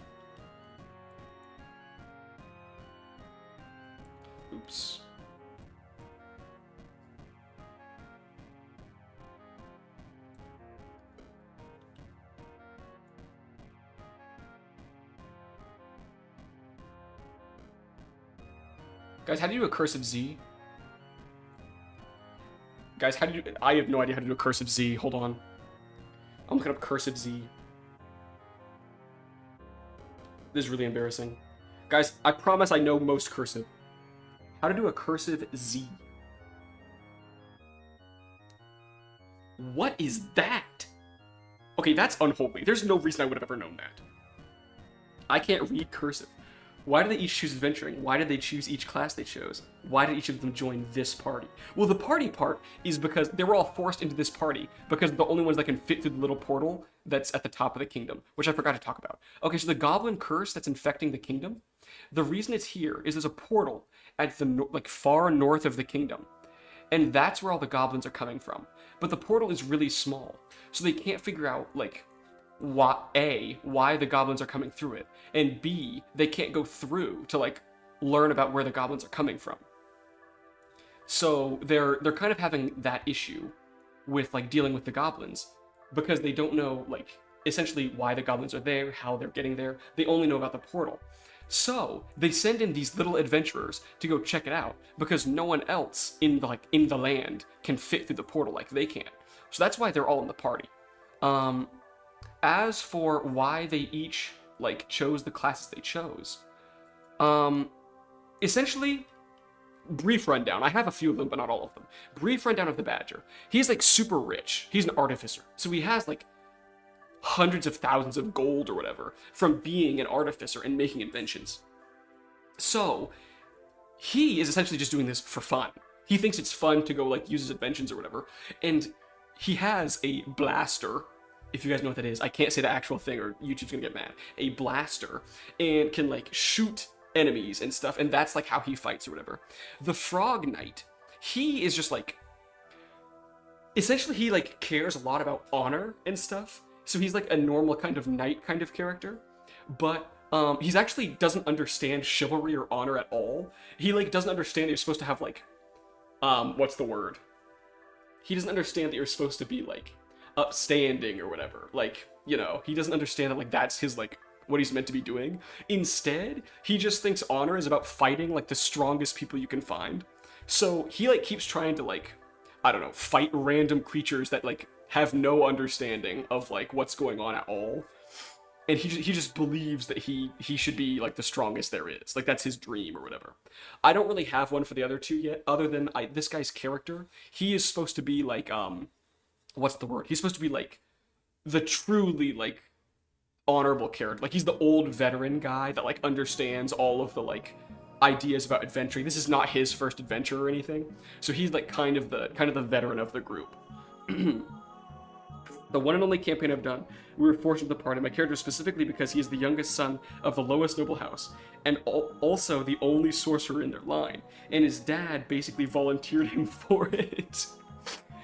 Oops. Guys, how do you do a cursive Z? Guys, how do you... I have no idea how to do a cursive Z. Hold on. I'm looking up cursive Z. This is really embarrassing. Guys, I promise I know most cursive. How to do a cursive Z. What is that? Okay, that's unholy. There's no reason I would have ever known that. I can't read cursive. Why did they each choose adventuring? Why did they choose each class they chose? Why did each of them join this party? Well, the party part is because they were all forced into this party because they're the only ones that can fit through the little portal that's at the top of the kingdom, which I forgot to talk about. Okay, so the goblin curse that's infecting the kingdom, the reason it's here is there's a portal at the like far north of the kingdom, and that's where all the goblins are coming from. But the portal is really small, so they can't figure out like why the goblins are coming through it, and B, they can't go through to like learn about where the goblins are coming from. So they're kind of having that issue with like dealing with the goblins because they don't know like essentially why the goblins are there, how they're getting there. They only know about the portal. So they send in these little adventurers to go check it out because no one else in the land can fit through the portal like they can. So that's why they're all in the party. As for why they each like chose the classes they chose, essentially, brief rundown. I have a few of them, but not all of them. Brief rundown of the Badger. He's like super rich. He's an artificer, so he has like hundreds of thousands of gold or whatever from being an artificer and making inventions. So he is essentially just doing this for fun. He thinks it's fun to go like use his inventions or whatever, and he has a blaster. If you guys know what that is, I can't say the actual thing or YouTube's gonna get mad. A blaster, and can like shoot enemies and stuff, and that's like how he fights or whatever. The Frog Knight, he is just like, essentially he like cares a lot about honor and stuff. So he's like a normal kind of knight kind of character, but he's actually doesn't understand chivalry or honor at all. He like doesn't understand that you're supposed to have like, what's the word? He doesn't understand that you're supposed to be like upstanding or whatever. Like, you know, he doesn't understand that like that's his like what he's meant to be doing. Instead, he just thinks honor is about fighting like the strongest people you can find. So he like keeps trying to like, I don't know, fight random creatures that like have no understanding of like what's going on at all. and he just believes that he should be like the strongest there is. Like that's his dream or whatever. I don't really have one for the other two yet, other than this guy's character. He is supposed to be like what's the word? He's supposed to be like the truly like honorable character. Like he's the old veteran guy that like understands all of the like ideas about adventuring. This is not his first adventure or anything. So he's like kind of the veteran of the group. The one and only campaign I've done, we were fortunate to part in my character specifically because he is the youngest son of the lowest noble house, and also the only sorcerer in their line, and his dad basically volunteered him for it.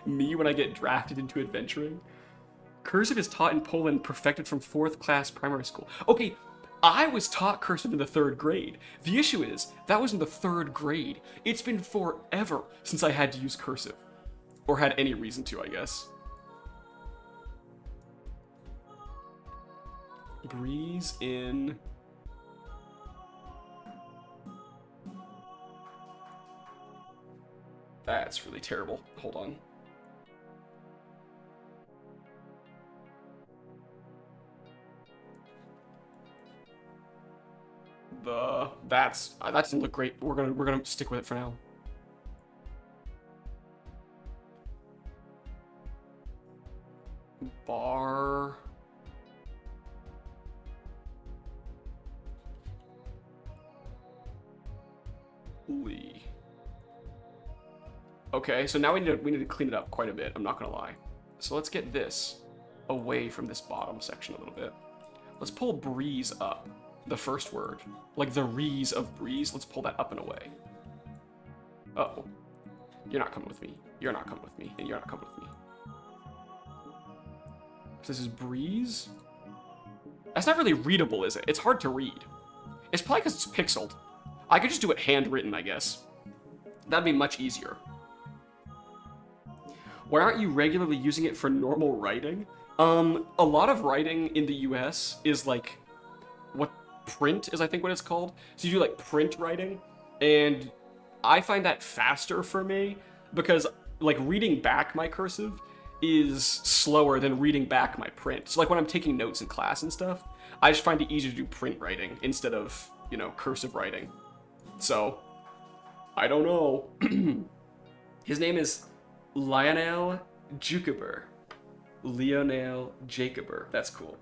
Me when I get drafted into adventuring. Cursive is taught in Poland, perfected from 4th class primary school. Okay, I was taught cursive in the 3rd grade. The issue is, that was in the 3rd grade. It's been forever since I had to use cursive. Or had any reason to, I guess. Breeze in... That's really terrible. Hold on. That doesn't look great. We're gonna stick with it for now. Bar. Lee. Okay, so now we need to clean it up quite a bit. I'm not gonna lie. So let's get this away from this bottom section a little bit. Let's pull breeze up. The first word, like the rees of breeze. Let's pull that up and away. Uh-oh. You're not coming with me. You're not coming with me. And you're not coming with me. So this is breeze. That's not really readable, is it? It's hard to read. It's probably because it's pixeled. I could just do it handwritten, I guess. That'd be much easier. Why aren't you regularly using it for normal writing? A lot of writing in the US is like, what print is I think what it's called. So you do like print writing, and I find that faster for me because like reading back my cursive is slower than reading back my print. So like when I'm taking notes in class and stuff, I just find it easier to do print writing instead of, you know, cursive writing. So I don't know. His name is Lionel Jacober. Lionel Jacober. That's cool.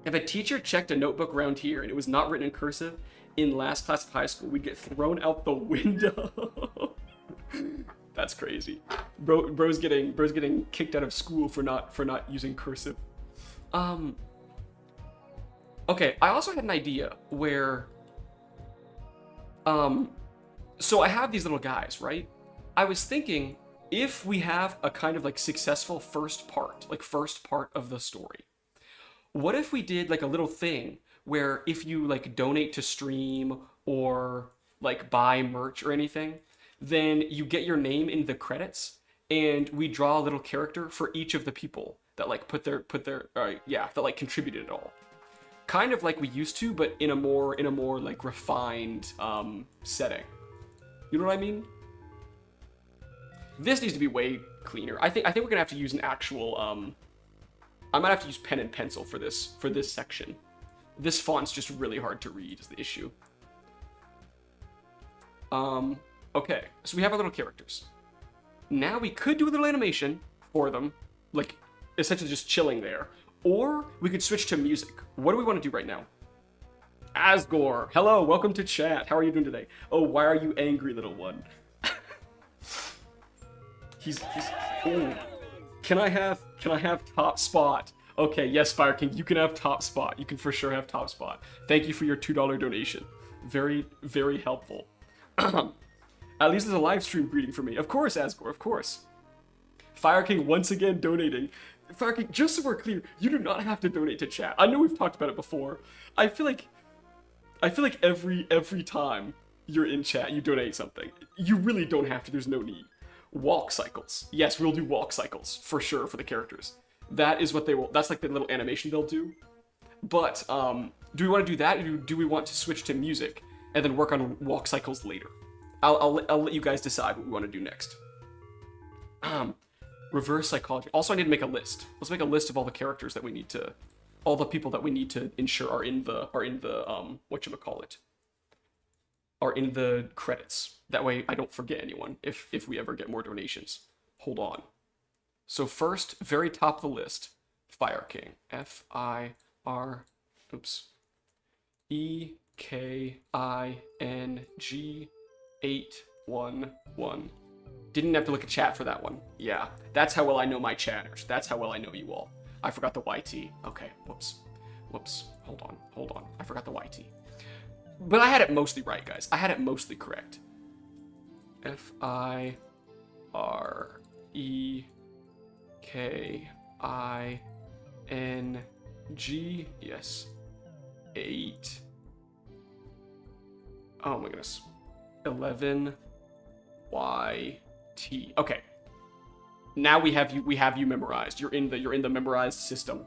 If a teacher checked a notebook around here and it was not written in cursive in last class of high school, we'd get thrown out the window. That's crazy. Bro's getting kicked out of school for not using cursive. Okay, I also had an idea where so I have these little guys, right? I was thinking if we have a kind of like successful first part of the story, what if we did like a little thing where if you like donate to stream or like buy merch or anything, then you get your name in the credits and we draw a little character for each of the people that like that like contributed at all. Kind of like we used to, but in a more like refined setting. You know what I mean? This needs to be way cleaner. I think we're gonna have to use an actual I might have to use pen and pencil for this section. This font's just really hard to read is the issue. Okay, so we have our little characters. Now we could do a little animation for them, like essentially just chilling there. Or we could switch to music. What do we want to do right now? Asgore, hello, welcome to chat. How are you doing today? Oh, why are you angry, little one? he's oh. Can I have top spot? Okay, yes, Fire King, you can have top spot. You can for sure have top spot. Thank you for your $2 donation. Very, very helpful. At least there's a live stream greeting for me. Of course, Asgore, of course. Fire King once again donating. Fire King, just so we're clear, you do not have to donate to chat. I know we've talked about it before. I feel like every time you're in chat, you donate something. You really don't have to. There's no need. Walk cycles. Yes, we'll do walk cycles for sure for the characters. That is what they will. That's like the little animation they'll do. But do we want to do that, or do we want to switch to music and then work on walk cycles later? I'll let you guys decide what we want to do next. Reverse psychology. Also, I need to make a list. Let's make a list of all the characters that we need to, all the people that we need to ensure are in the whatchamacallit, are in the credits. That way I don't forget anyone if we ever get more donations. Hold on. So first, very top of the list, Fire King. F-I-R, oops. E-K-I-N-G-811. Didn't have to look at chat for that one. Yeah, that's how well I know my chatters. That's how well I know you all. I forgot the YT. Okay, whoops. Hold on. I forgot the YT. But I had it mostly right, guys. I had it mostly correct. F-I-R-E-K-I-N-G. Yes. 8. Oh my goodness. 11. Y-T. Okay. Now we have you memorized. You're in the memorized system.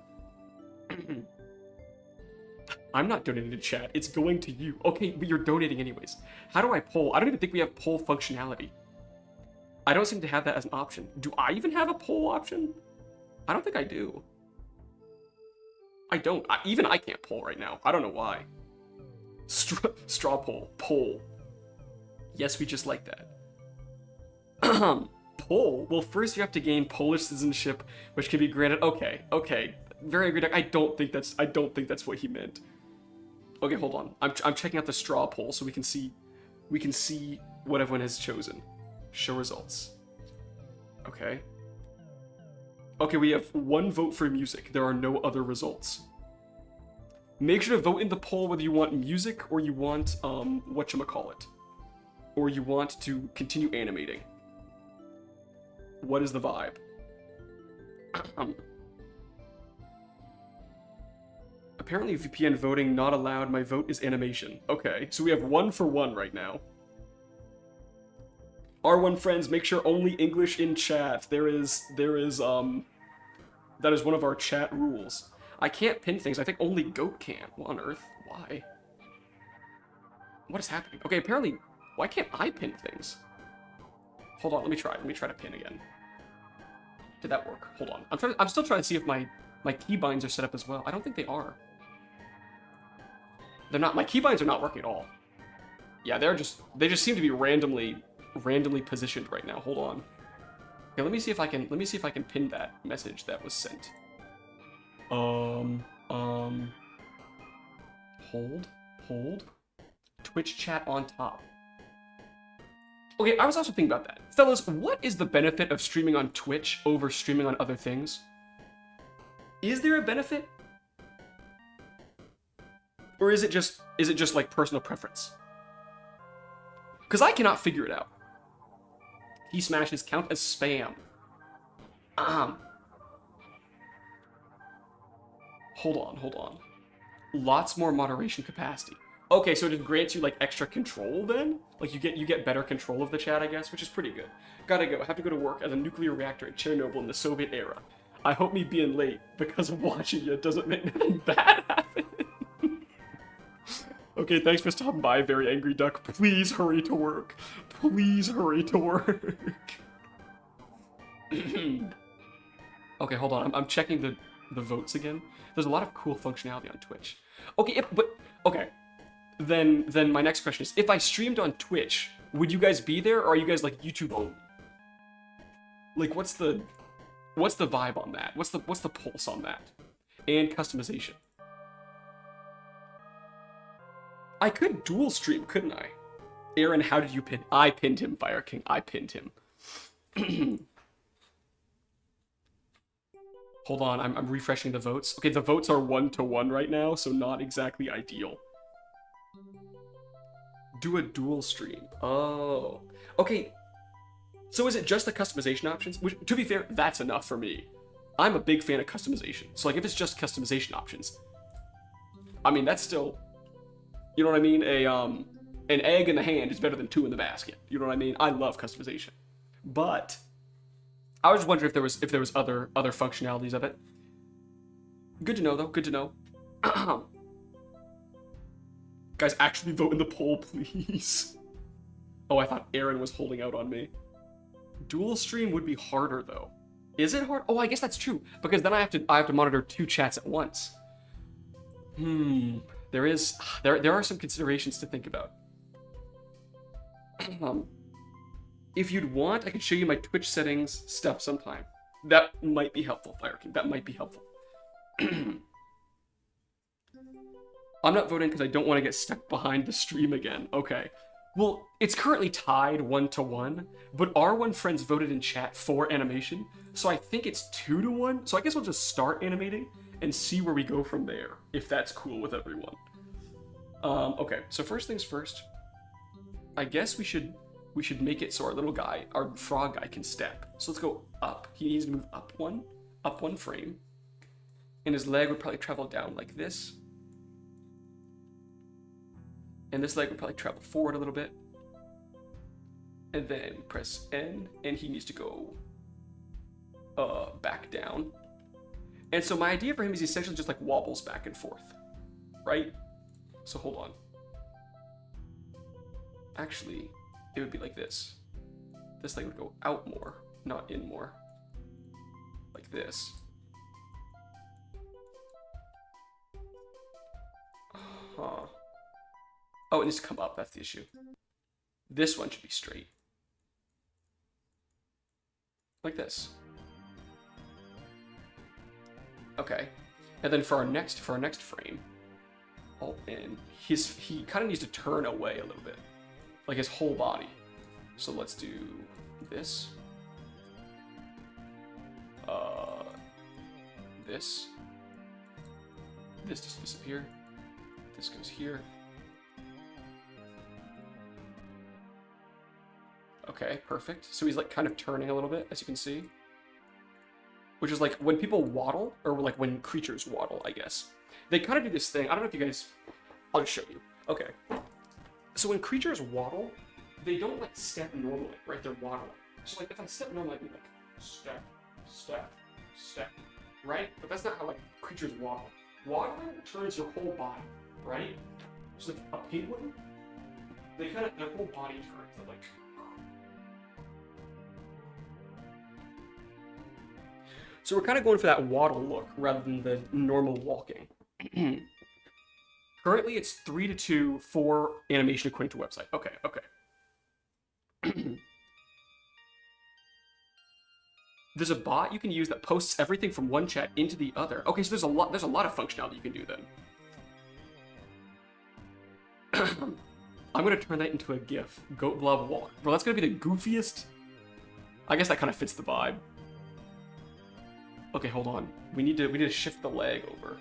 I'm not donating to chat. It's going to you. Okay, but you're donating anyways. How do I poll? I don't even think we have poll functionality. I don't seem to have that as an option. Do I even have a poll option? I don't think I do. I don't. Even I can't poll right now. I don't know why. Straw poll. Poll. Yes, we just like that. Poll? Well, first you have to gain Polish citizenship, which can be granted. Okay. Very angry duck. I don't think that's what he meant. Okay, hold on. I'm checking out the straw poll so we can see what everyone has chosen. Show results. Okay. Okay, we have 1 vote for music. There are no other results. Make sure to vote in the poll whether you want music or you want whatchamacallit. Or you want to continue animating. What is the vibe? Apparently VPN voting not allowed. My vote is animation. Okay, so we have 1 for 1 right now. R1 friends, make sure only English in chat. That is one of our chat rules. I can't pin things. I think only Goat can. What on earth? Why? What is happening? Okay, apparently, why can't I pin things? Hold on, let me try to pin again. Did that work? Hold on. I'm still trying to see if my keybinds are set up as well. I don't think they are. They're not. My keybinds are not working at all. Yeah, they just seem to be randomly positioned right now. Hold on. Okay, let me see if I can pin that message that was sent. Hold. Twitch chat on top. Okay, I was also thinking about that. Fellas, what is the benefit of streaming on Twitch over streaming on other things? Is there a benefit? Or is it just like personal preference? Because I cannot figure it out. Key smashes count as spam. Hold on. Lots more moderation capacity. Okay, so it just grants you like extra control then? Like you get better control of the chat, I guess, which is pretty good. Gotta go. I have to go to work at a nuclear reactor in Chernobyl in the Soviet era. I hope me being late because of watching you doesn't make nothing bad happen. Okay, thanks for stopping by, Very Angry Duck. Please hurry to work. Please hurry to work. Okay, hold on. I'm checking the votes again. There's a lot of cool functionality on Twitch. Okay, okay. Then my next question is, if I streamed on Twitch, would you guys be there, or are you guys like YouTube only? Like, what's the vibe on that? What's the pulse on that? And customization. I could dual stream, couldn't I? Aaron, how did you pin? I pinned him, Fire King. I pinned him. Hold on, I'm refreshing the votes. Okay, the votes are 1-to-1 right now, so not exactly ideal. Do a dual stream. Oh. Okay. So is it just the customization options? Which, to be fair, that's enough for me. I'm a big fan of customization. So like if it's just customization options, I mean that's still, you know what I mean? An egg in the hand is better than 2 in the basket. You know what I mean? I love customization. But I was just wondering if there was other functionalities of it. Good to know though. Good to know. Guys, actually vote in the poll, please. Oh, I thought Aaron was holding out on me. Dual stream would be harder though. Is it hard? Oh, I guess that's true, because then I have to monitor 2 chats at once. There are some considerations to think about. If you'd want, I could show you my Twitch settings stuff sometime. That might be helpful, Fire King. That might be helpful. I'm not voting because I don't want to get stuck behind the stream again. Okay. Well, it's currently tied 1-1, but our one friends voted in chat for animation, so I think it's 2-1. So I guess we'll just start animating and see where we go from there, if that's cool with everyone. Okay, so first things first, I guess we should make it so our little guy, our frog guy, can step. So let's go up. He needs to move up one frame, and his leg would probably travel down like this. And this leg would probably travel forward a little bit. And then press N, and he needs to go back down. And so my idea for him is essentially just like wobbles back and forth, right? So hold on. Actually, it would be like this. This leg would go out more, not in more. Like this. Huh. Oh, it needs to come up, that's the issue. This one should be straight. Like this. Okay. And then for our next frame, Alt N, he kind of needs to turn away a little bit. Like his whole body. So let's do this. This. This just disappear. This goes here. Okay, perfect. So he's like kind of turning a little bit, as you can see. Which is like when people waddle, or like when creatures waddle, I guess. They kind of do this thing. I don't know if you guys... I'll just show you. Okay. So when creatures waddle, they don't like step normally, right? They're waddling. So like if I step normally, I'd be like step, step, step, right? But that's not how like creatures waddle. Waddling turns your whole body, right? So like a penguin, their whole body turns. They're like... So we're kind of going for that waddle look rather than the normal walking. Currently, it's 3-2 for animation according to website. Okay, okay. There's a bot you can use that posts everything from one chat into the other. Okay, so there's a lot of functionality you can do then. I'm gonna turn that into a GIF. GoatBlob walk. Bro, that's gonna be the goofiest. I guess that kind of fits the vibe. Okay, hold on. We need to shift the leg over.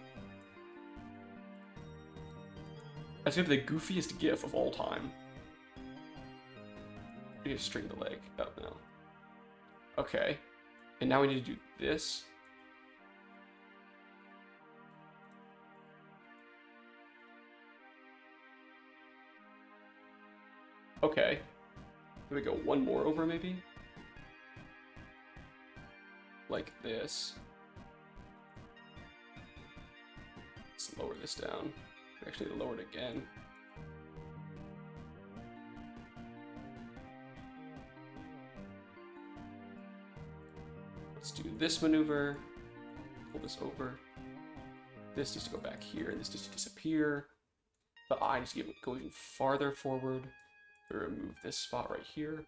That's gonna be the goofiest GIF of all time. We need to straighten the leg up now. Okay. And now we need to do this. Okay. Here we go, one more over maybe? Like this. Let's lower this down. We actually need to lower it again. Let's do this maneuver. Pull this over. This needs to go back here, and this needs to disappear. The eye needs to go even farther forward. We remove this spot right here.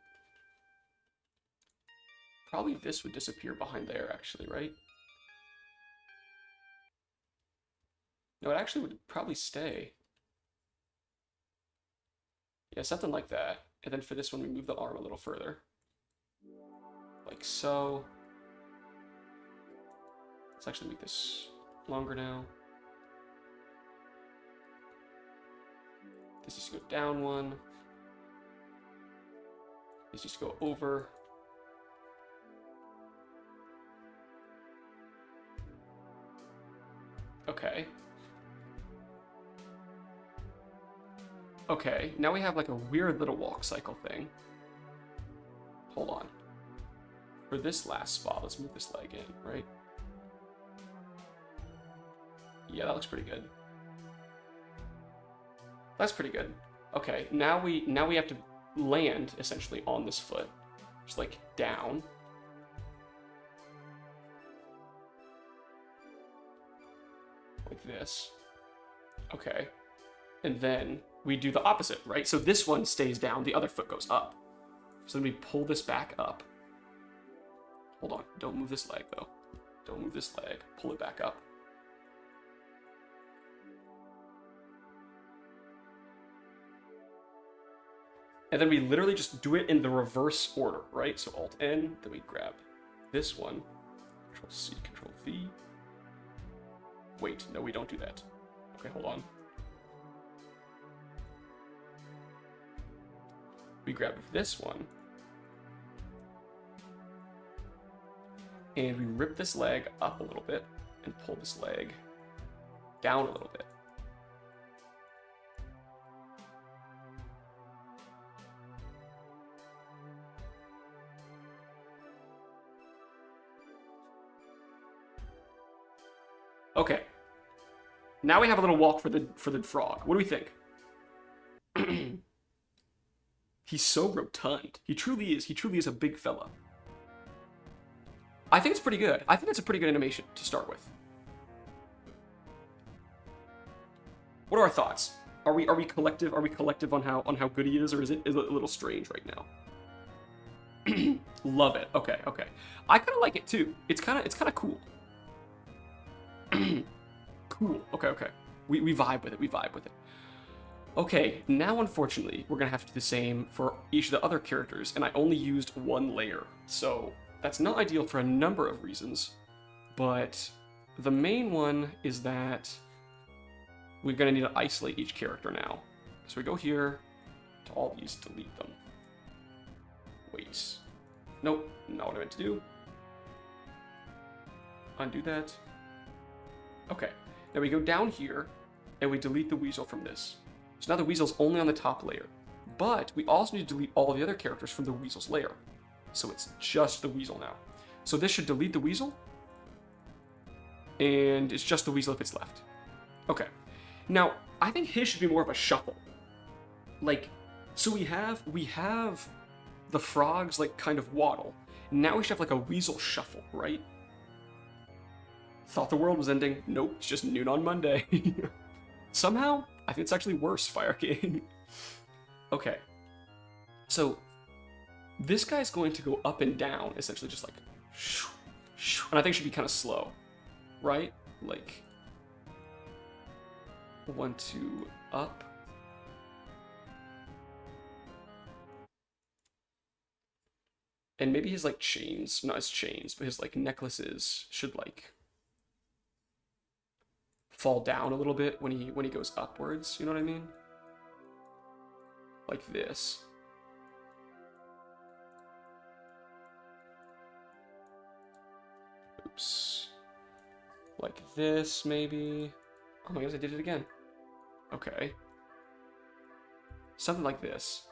Probably this would disappear behind there, actually, right? No, it actually would probably stay. Yeah, something like that. And then for this one, we move the arm a little further. Like so. Let's actually make this longer now. This needs to go down one. This needs to go over. Okay. Okay, now we have like a weird little walk cycle thing. Hold on. For this last spot, let's move this leg in, right? Yeah, that looks pretty good. That's pretty good. Okay, now we have to land essentially on this foot. Just like down. like this. Okay. And then we do the opposite, right? So this one stays down, the other foot goes up. So then we pull this back up. Hold on, don't move this leg though. Don't move this leg, pull it back up. And then we literally just do it in the reverse order, right? So Alt-N, then we grab this one, Control-C, Control-V. Wait, no, we don't do that. Okay, hold on. We grab this one, and we rip this leg up a little bit and pull this leg down a little bit. Okay. Now we have a little walk for the frog. What do we think? He's so rotund. He truly is. He truly is a big fella. I think it's pretty good. I think it's a pretty good animation to start with. What are our thoughts? Are we collective? Are we collective on how good he is, or is it a little strange right now? Love it. Okay, okay. I kind of like it too. It's kind of cool. Cool. Okay, okay. We vibe with it. We vibe with it. Okay, now unfortunately, we're gonna have to do the same for each of the other characters, and I only used one layer. So that's not ideal for a number of reasons, but the main one is that we're gonna need to isolate each character now. So we go here to all these, delete them. Wait. Nope, not what I meant to do. Undo that. Okay, now we go down here, and we delete the weasel from this. So now the weasel's only on the top layer. But we also need to delete all the other characters from the weasel's layer. So it's just the weasel now. So this should delete the weasel. And it's just the weasel if it's left. Okay. Now, I think his should be more of a shuffle. Like, so we have the frogs like kind of waddle. Now we should have like a weasel shuffle, right? Thought the world was ending. Nope, it's just noon on Monday. Somehow, I think it's actually worse, Fire King. Okay. So, this guy's going to go up and down, essentially just like... And I think it should be kind of slow, right? Like... 1, 2, up. And maybe his, like, chains, not his chains, but his, like, necklaces should, like... fall down a little bit when he goes upwards, you know what I mean? Like this. Oops. Like this, maybe. Oh my gosh, I did it again. Okay. Something like this.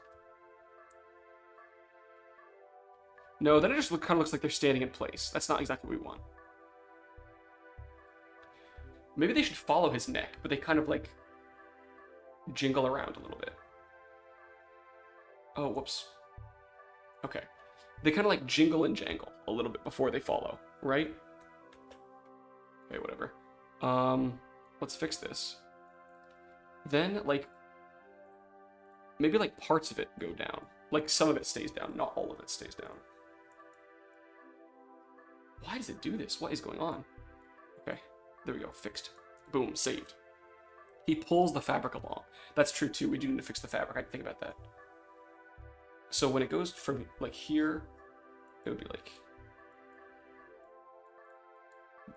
No, then it just kind of looks like they're standing in place. That's not exactly what we want. Maybe they should follow his neck, but they kind of, like, jingle around a little bit. Oh, whoops. Okay. They kind of, like, jingle and jangle a little bit before they follow, right? Okay, whatever. Let's fix this. Then, like, maybe, like, parts of it go down. Like, some of it stays down, not all of it stays down. Why does it do this? What is going on? Okay. There we go, fixed. Boom, saved. He pulls the fabric along. That's true too, we do need to fix the fabric, I didn't think about that. So when it goes from like here, it would be like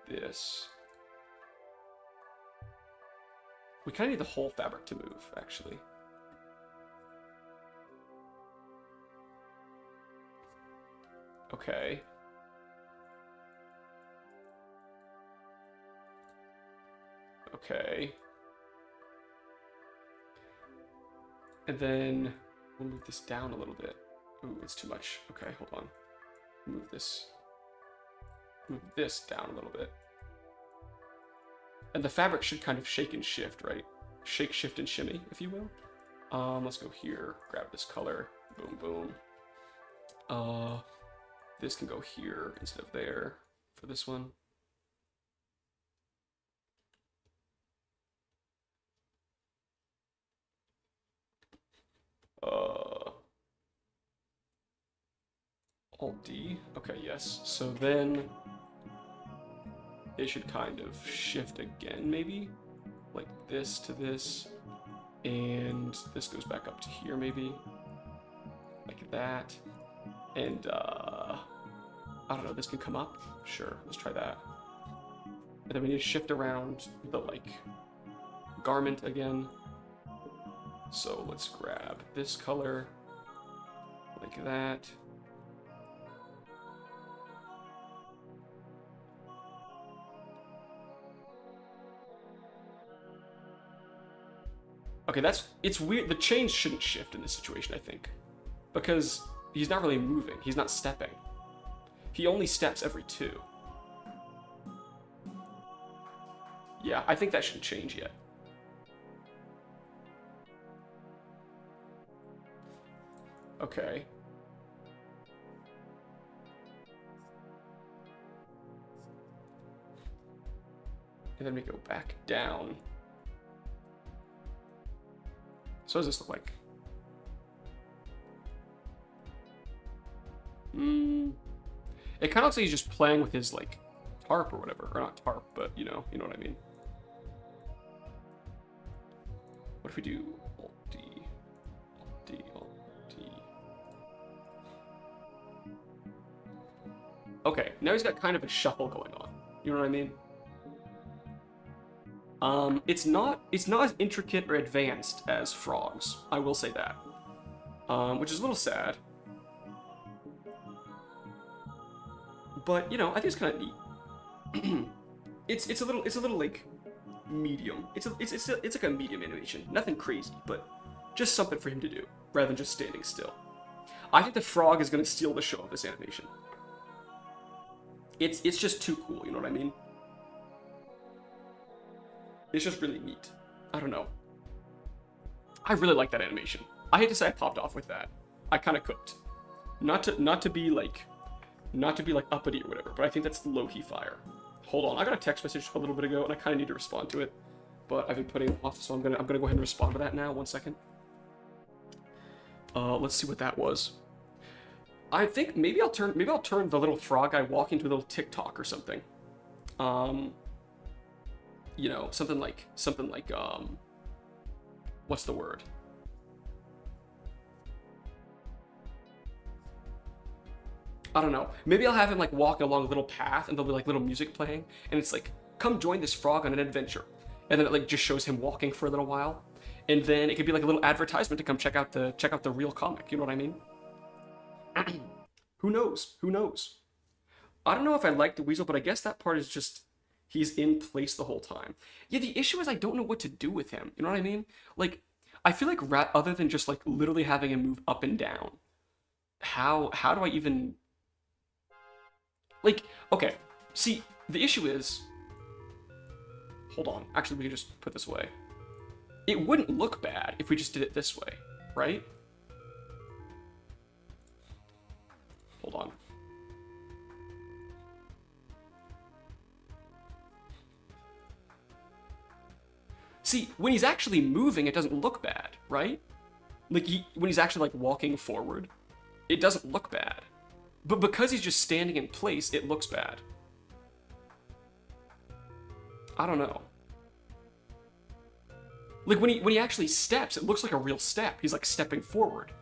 this. We kind of need the whole fabric to move, actually. Okay. Okay. And then we'll move this down a little bit. Ooh, it's too much. Okay, hold on. Move this down a little bit. And the fabric should kind of shake and shift, right? Shake, shift, and shimmy, if you will. Let's go here, grab this color. Boom, boom. This can go here instead of there for this one. Alt D. Okay, yes. So then it should kind of shift again, maybe? Like this to this. And this goes back up to here, maybe? Like that. And, I don't know, this can come up? Sure, let's try that. And then we need to shift around the, like, garment again. So let's grab this color, like that. Okay, it's weird. The chains shouldn't shift in this situation, I think. Because he's not really moving. He's not stepping. He only steps every 2. Yeah, I think that shouldn't change yet. Okay. And then we go back down. So what does this look like? It kind of looks like he's just playing with his, like, tarp or whatever. Or not tarp, but, you know what I mean. What if we do Alt D, Alt D, Alt D? Okay, now he's got kind of a shuffle going on. You know what I mean? It's not as intricate or advanced as frogs. I will say that. Which is a little sad. But, you know, I think it's kind of neat. it's a little like medium. It's like a medium animation. Nothing crazy, but just something for him to do rather than just standing still. I think the frog is going to steal the show of this animation. It's just too cool, you know what I mean? It's just really neat. I don't know. I really like that animation. I hate to say I popped off with that. I kind of cooked. Not to be like uppity or whatever, but I think that's low-key fire. Hold on, I got a text message a little bit ago, and I kind of need to respond to it, but I've been putting it off, so I'm gonna go ahead and respond to that now. 1 second. Let's see what that was. I think maybe I'll turn the little frog guy walking to a little TikTok or something. You know, something like what's the word? I don't know. Maybe I'll have him like walk along a little path and there'll be like little music playing and it's like, come join this frog on an adventure. And then it like just shows him walking for a little while. And then it could be like a little advertisement to come check out the real comic, you know what I mean? Who knows? Who knows? I don't know if I like the weasel, but I guess that part is just he's in place the whole time. Yeah, the issue is I don't know what to do with him. You know what I mean? Like, I feel like other than just like literally having him move up and down, how do I even like, okay, see, the issue is, hold on, actually we can just put this away. It wouldn't look bad if we just did it this way, right? Hold on. See, when he's actually moving, it doesn't look bad, right? Like, when he's actually, like, walking forward, it doesn't look bad. But because he's just standing in place, it looks bad. I don't know. Like, when he actually steps, it looks like a real step. He's, like, stepping forward.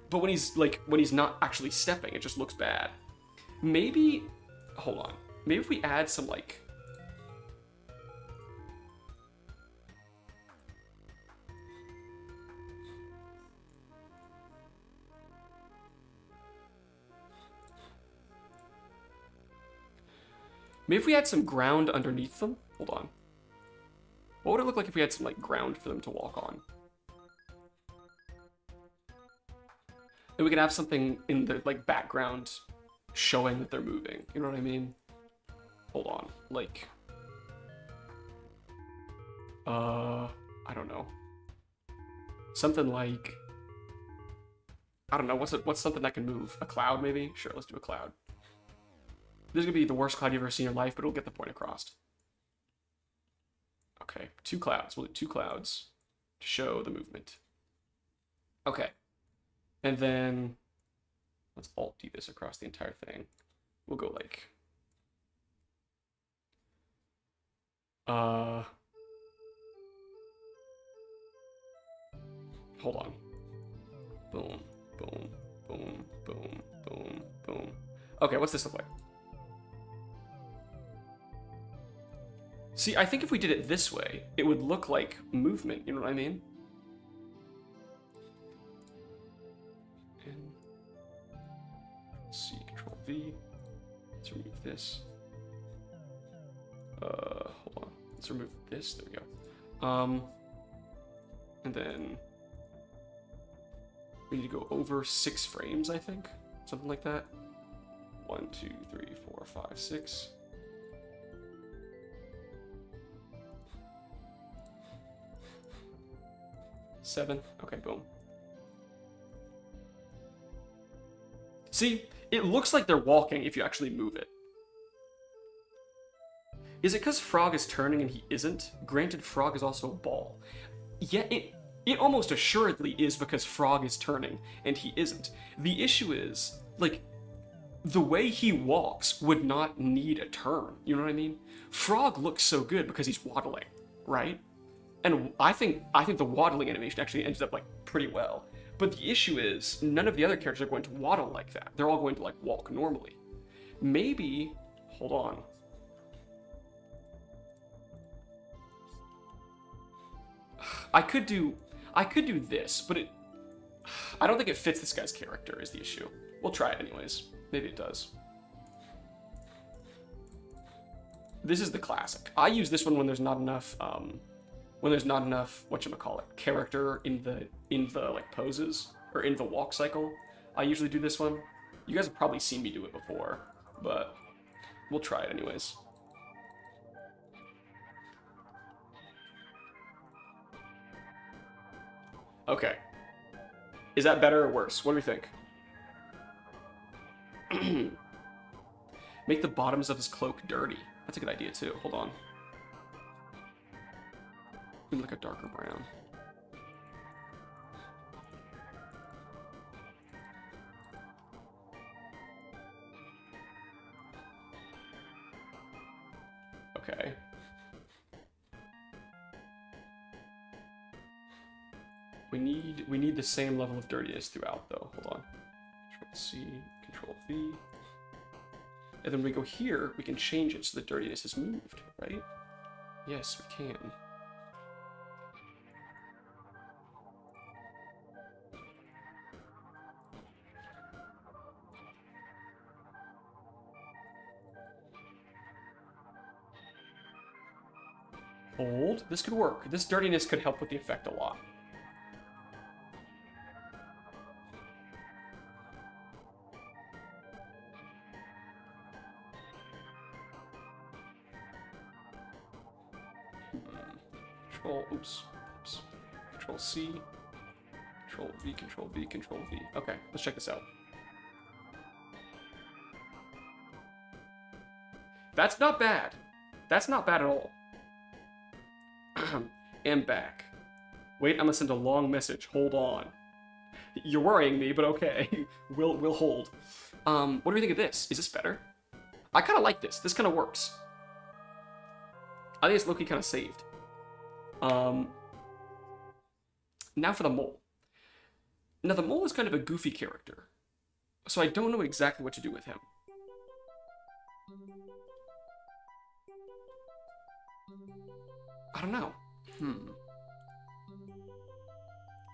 But when he's not actually stepping, it just looks bad. Maybe, hold on. Maybe if we add some, like, maybe if we had some ground underneath them? Hold on. What would it look like if we had some, like, ground for them to walk on? And we could have something in the, like, background showing that they're moving. You know what I mean? Hold on. Like, I don't know. Something like, I don't know, what's something that can move? A cloud, maybe? Sure, let's do a cloud. This is gonna be the worst cloud you've ever seen in your life, but it'll get the point across. Okay, 2 clouds. We'll do 2 clouds to show the movement. Okay. And then, let's Alt D this across the entire thing. We'll go like, hold on. Boom, boom, boom, boom, boom, boom. Okay, what's this look like? See, I think if we did it this way, it would look like movement, you know what I mean? And C, Control V. Let's remove this. Hold on. Let's remove this. There we go. And then we need to go over 6 frames, I think. Something like that. 1, 2, 3, 4, 5, 6. Seven. Okay, boom. See, it looks like they're walking if you actually move it. Is it because Frog is turning and he isn't? Granted, Frog is also a ball. Yet it almost assuredly is because Frog is turning and he isn't. The issue is, like, the way he walks would not need a turn. You know what I mean? Frog looks so good because he's waddling, right? And I think the waddling animation actually ends up like pretty well. But the issue is none of the other characters are going to waddle like that. They're all going to like walk normally. Maybe, hold on. I could do this, but I don't think it fits this guy's character is the issue. We'll try it anyways. Maybe it does. This is the classic. I use this one when there's not enough whatchamacallit, character in the like poses or in the walk cycle. I usually do this one. You guys have probably seen me do it before, but we'll try it anyways. Okay. Is that better or worse? What do we think? Make the bottoms of his cloak dirty. That's a good idea too. Hold on. Like a darker brown. Okay. We need the same level of dirtiness throughout though. Hold on. Control C, Control V. And then we go here, we can change it so the dirtiness is moved, right? Yes, we can. Hold. This could work. This dirtiness could help with the effect a lot. Oops. Control C. Control V, Control V, Control V. Okay, let's check this out. That's not bad. That's not bad at all. Am back. Wait, I'm gonna send a long message. Hold on. You're worrying me, but okay. We'll hold. What do we think of this? Is this better? I kind of like this. This kind of works. I think it's low-key kind of saved. Now for the mole. Now the mole is kind of a goofy character, so I don't know exactly what to do with him. I don't know.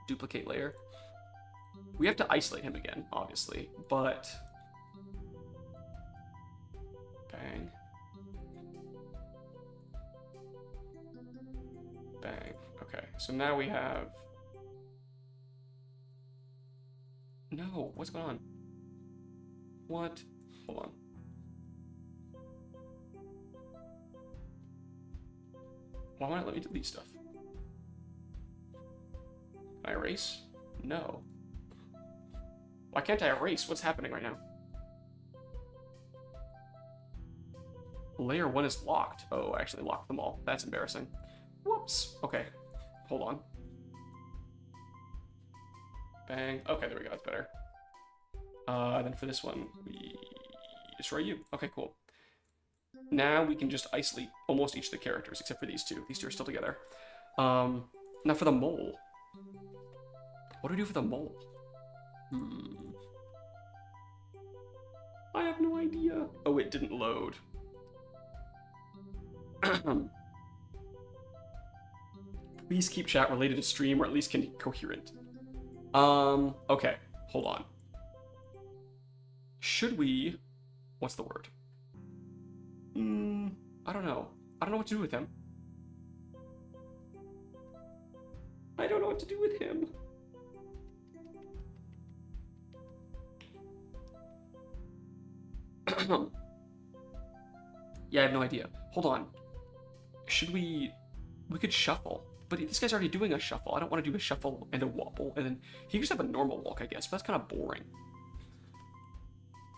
Duplicate layer. We have to isolate him again, obviously, but... Bang. Bang. Okay, so now we have... No, what's going on? What? Hold on. Why won't it let me delete stuff? Can I erase? No. Why can't I erase? What's happening right now? Layer 1 is locked. Oh, I actually locked them all. That's embarrassing. Whoops. Okay. Hold on. Bang. Okay, there we go. That's better. And then for this one, we destroy you. Okay, cool. Now we can just isolate almost each of the characters, except for these two. These two are still together. Now for the mole. What do we do for the mole? I have no idea. Oh, it didn't load. Please keep chat related to stream, or at least coherent. Okay, hold on. Should we... What's the word? I don't know. I don't know what to do with him. I don't know what to do with him. Yeah, I have no idea. Hold on. Should we... We could shuffle. But this guy's already doing a shuffle. I don't want to do a shuffle and a wobble. And then he can just have a normal walk, I guess. But that's kind of boring.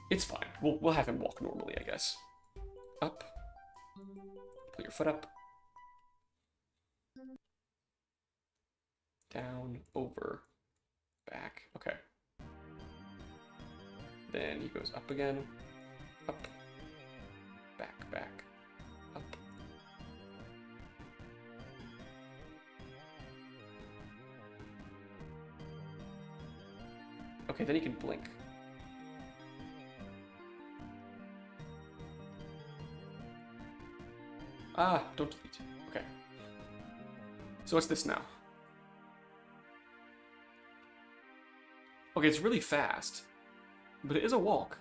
It's fine. We'll have him walk normally, I guess. Up. Put your foot up. Down, over, back. Okay. Then he goes up again. Up. Back, back. Up. Okay, then he can blink. Ah, don't delete. Okay. So what's this now? Okay, it's really fast, but it is a walk.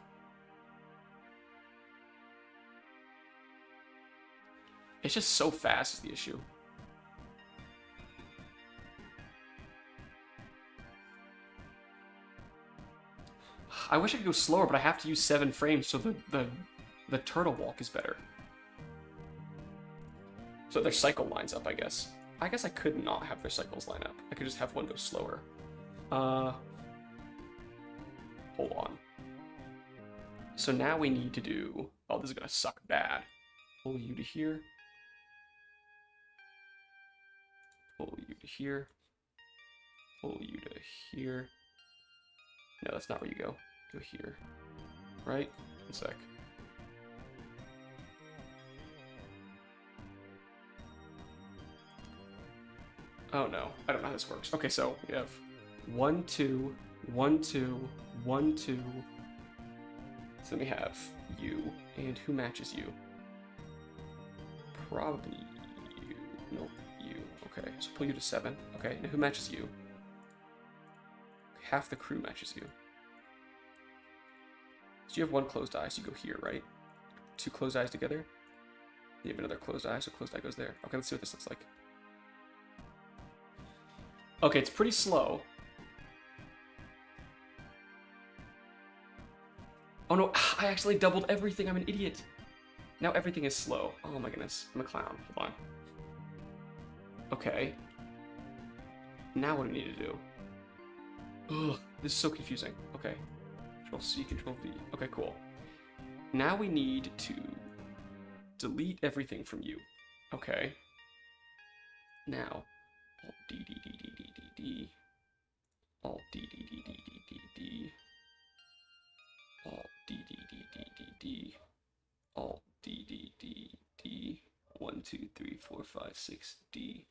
It's just so fast is the issue. I wish I could go slower, but I have to use 7 frames, so the turtle walk is better. So their cycle lines up, I guess. I guess I could not have their cycles line up. I could just have one go slower. Hold on. So now we need to do... Oh, this is gonna suck bad. Pull you to here. Pull you to here. Pull you to here. No, that's not where you go. Go here. Right? One sec. Oh no, I don't know how this works. Okay, so we have 1, 2, 1, 2, 1, 2. So then we have you, and who matches you? Probably you. Nope, you. Okay, so pull you to 7. Okay, now who matches you? Half the crew matches you. So you have 1 closed eye, so you go here, right? 2 closed eyes together. You have another closed eye, so closed eye goes there. Okay, let's see what this looks like. Okay, it's pretty slow. Oh no, I actually doubled everything. I'm an idiot. Now everything is slow. Oh my goodness, I'm a clown. Hold on. Okay. Now what do we need to do? Ugh, this is so confusing. Okay. Control C, Control V. Okay, cool. Now we need to delete everything from you. Okay. Now, Alt D D D D D D D. Alt D D D D D D D. Alt D D D D D D. Alt D D D D. 1, 2, 3, 4, 5, 6 D.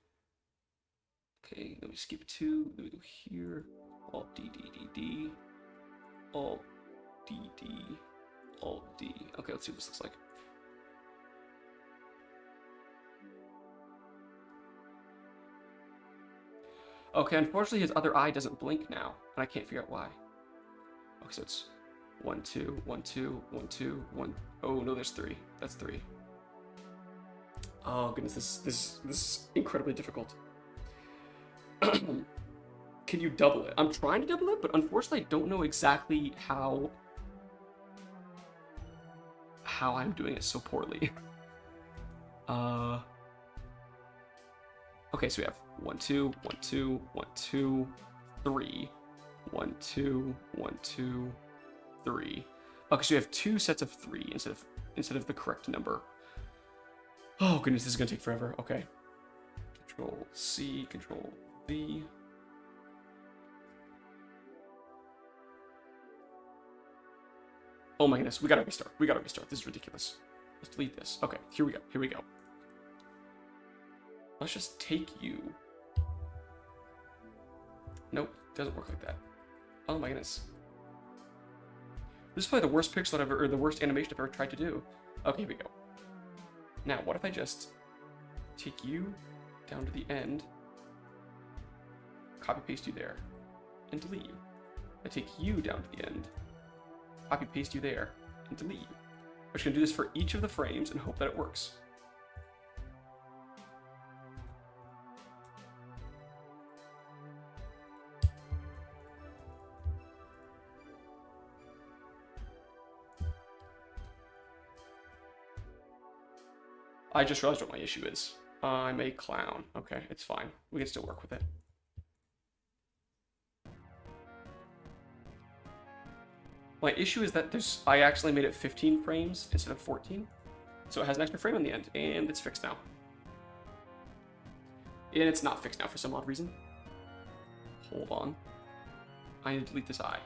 Okay, then we skip 2. Then we go here. Alt D D D D. Alt D D. Alt D. Okay, let's see what this looks like. Okay, unfortunately his other eye doesn't blink now, and I can't figure out why. Okay, so it's 1, 2, 1, 2, 1, 2, 1. Oh no, there's 3. That's 3. Oh goodness, this is incredibly difficult. Can you double it? I'm trying to double it, but unfortunately I don't know exactly how I'm doing it so poorly. Okay, so we have 1, 2, 1, 2, 1, 2, 3. 1, 2, 1, 2, 3. Okay, so we have 2 sets of 3 instead of the correct number. Oh goodness, this is gonna take forever. Okay. Control C, Control V. Oh my goodness, we gotta restart. We gotta restart. This is ridiculous. Let's delete this. Okay, here we go. Here we go. Let's just take you. Nope, doesn't work like that. Oh my goodness. This is probably the worst pixel I've ever, or the worst animation I've ever tried to do. Okay, here we go. Now, what if I just take you down to the end, copy paste you there, and delete you. I take you down to the end, copy paste you there, and delete you. I'm just gonna do this for each of the frames and hope that it works. I just realized what my issue is. I'm a clown. Okay, it's fine. We can still work with it. My issue is that I actually made it 15 frames instead of 14. So it has an extra frame on the end, and it's fixed now. And it's not fixed now for some odd reason. Hold on. I need to delete this eye.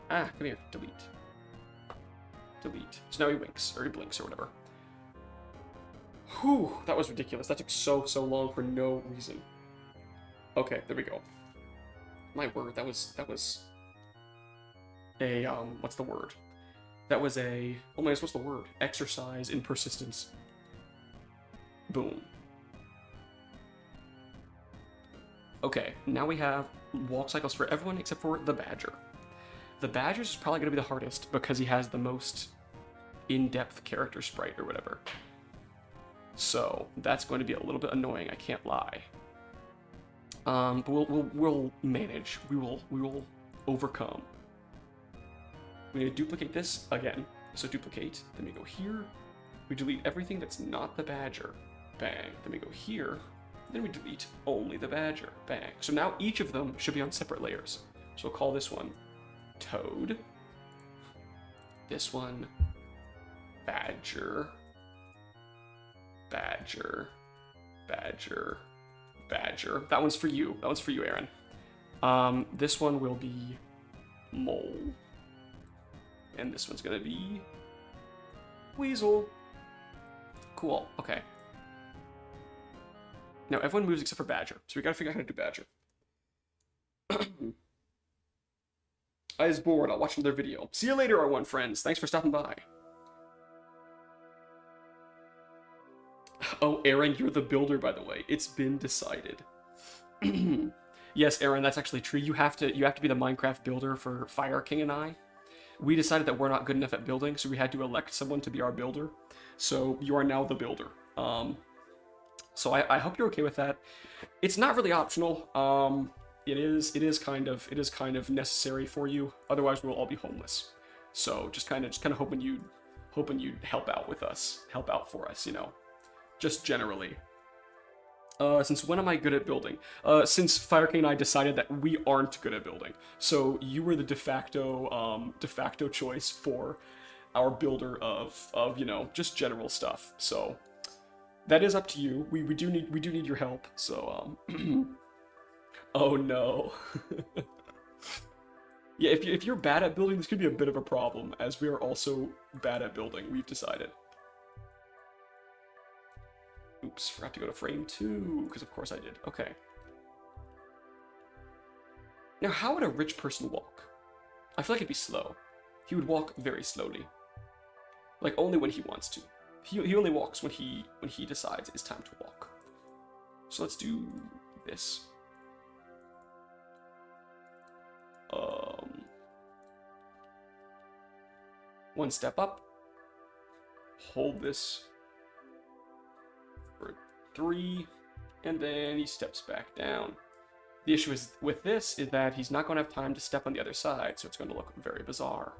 Ah, come here. Delete. Delete. So now he winks, or he blinks, or whatever. Whew, that was ridiculous. That took so long for no reason. Okay, there we go. My word, that was a, what's the word? That was a, oh my gosh, what's the word? Exercise in persistence. Boom. Okay, now we have walk cycles for everyone except for the Badger. The Badger is probably going to be the hardest because he has the most in-depth character sprite or whatever. So that's going to be a little bit annoying, I can't lie. But we'll manage. We will overcome. We need to duplicate this again. So duplicate, then we go here. We delete everything that's not the Badger. Bang. Then we go here. Then we delete only the Badger. Bang. So now each of them should be on separate layers. So we'll call this one Toad. This one Badger. Badger. Badger. Badger. That one's for you. That one's for you, Aaron. This one will be Mole. And this one's gonna be Weasel. Cool. Okay. Now everyone moves except for Badger, so we gotta figure out how to do Badger. I was bored. I'll watch another video. See you later, R1 friends. Thanks for stopping by. Oh, Aaron, you're the builder, by the way. It's been decided. Yes, Aaron, that's actually true. You have to be the Minecraft builder for Fire King and I. We decided that we're not good enough at building, so we had to elect someone to be our builder. So you are now the builder. So I hope you're okay with that. It's not really optional. It is kind of necessary for you. Otherwise, we'll all be homeless. So just kind of hoping you'd help out with us, help out for us, you know, just generally. Since when am I good at building? Since Fire King and I decided that we aren't good at building. So you were the de facto choice for our builder of you know, just general stuff. So that is up to you. We do need your help. So oh no. Yeah, if you're bad at building, this could be a bit of a problem, as we are also bad at building, we've decided. Oops, forgot to go to frame 2, because of course I did. Okay. Now, how would a rich person walk? I feel like it'd be slow. He would walk very slowly. Like, only when he wants to. He only walks when he decides it's time to walk. So let's do this. One step up. Hold this for 3, and then he steps back down. The issue is with this is that he's not going to have time to step on the other side, so it's going to look very bizarre.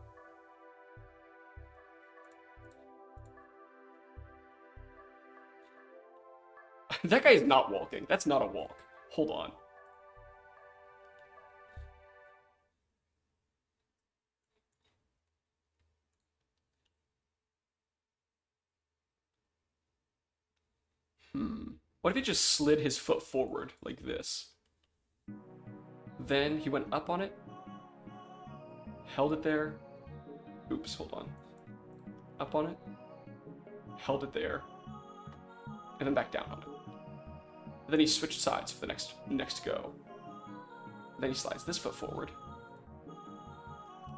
That guy is not walking. That's not a walk. Hold on. What if he just slid his foot forward like this? Then he went up on it. held it there. Oops, hold on. Up on it, held it there, and then back down on it. And then he switched sides for the next go. Then he slides this foot forward.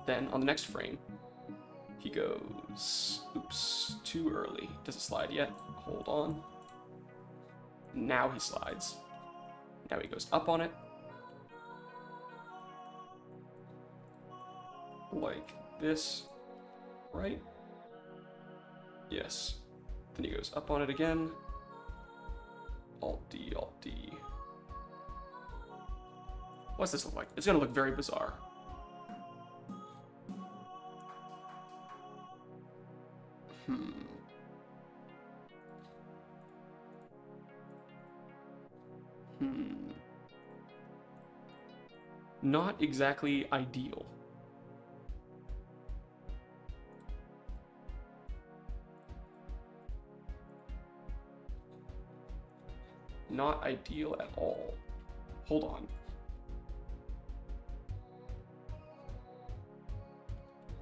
Then on the next frame, he goes, oops, too early. Doesn't slide yet. Hold on. Now he slides. Now he goes up on it. Like this, right? Yes. Then he goes up on it again. Alt-D, Alt-D. What's this look like? It's gonna look very bizarre. Not exactly ideal. Not ideal at all. Hold on.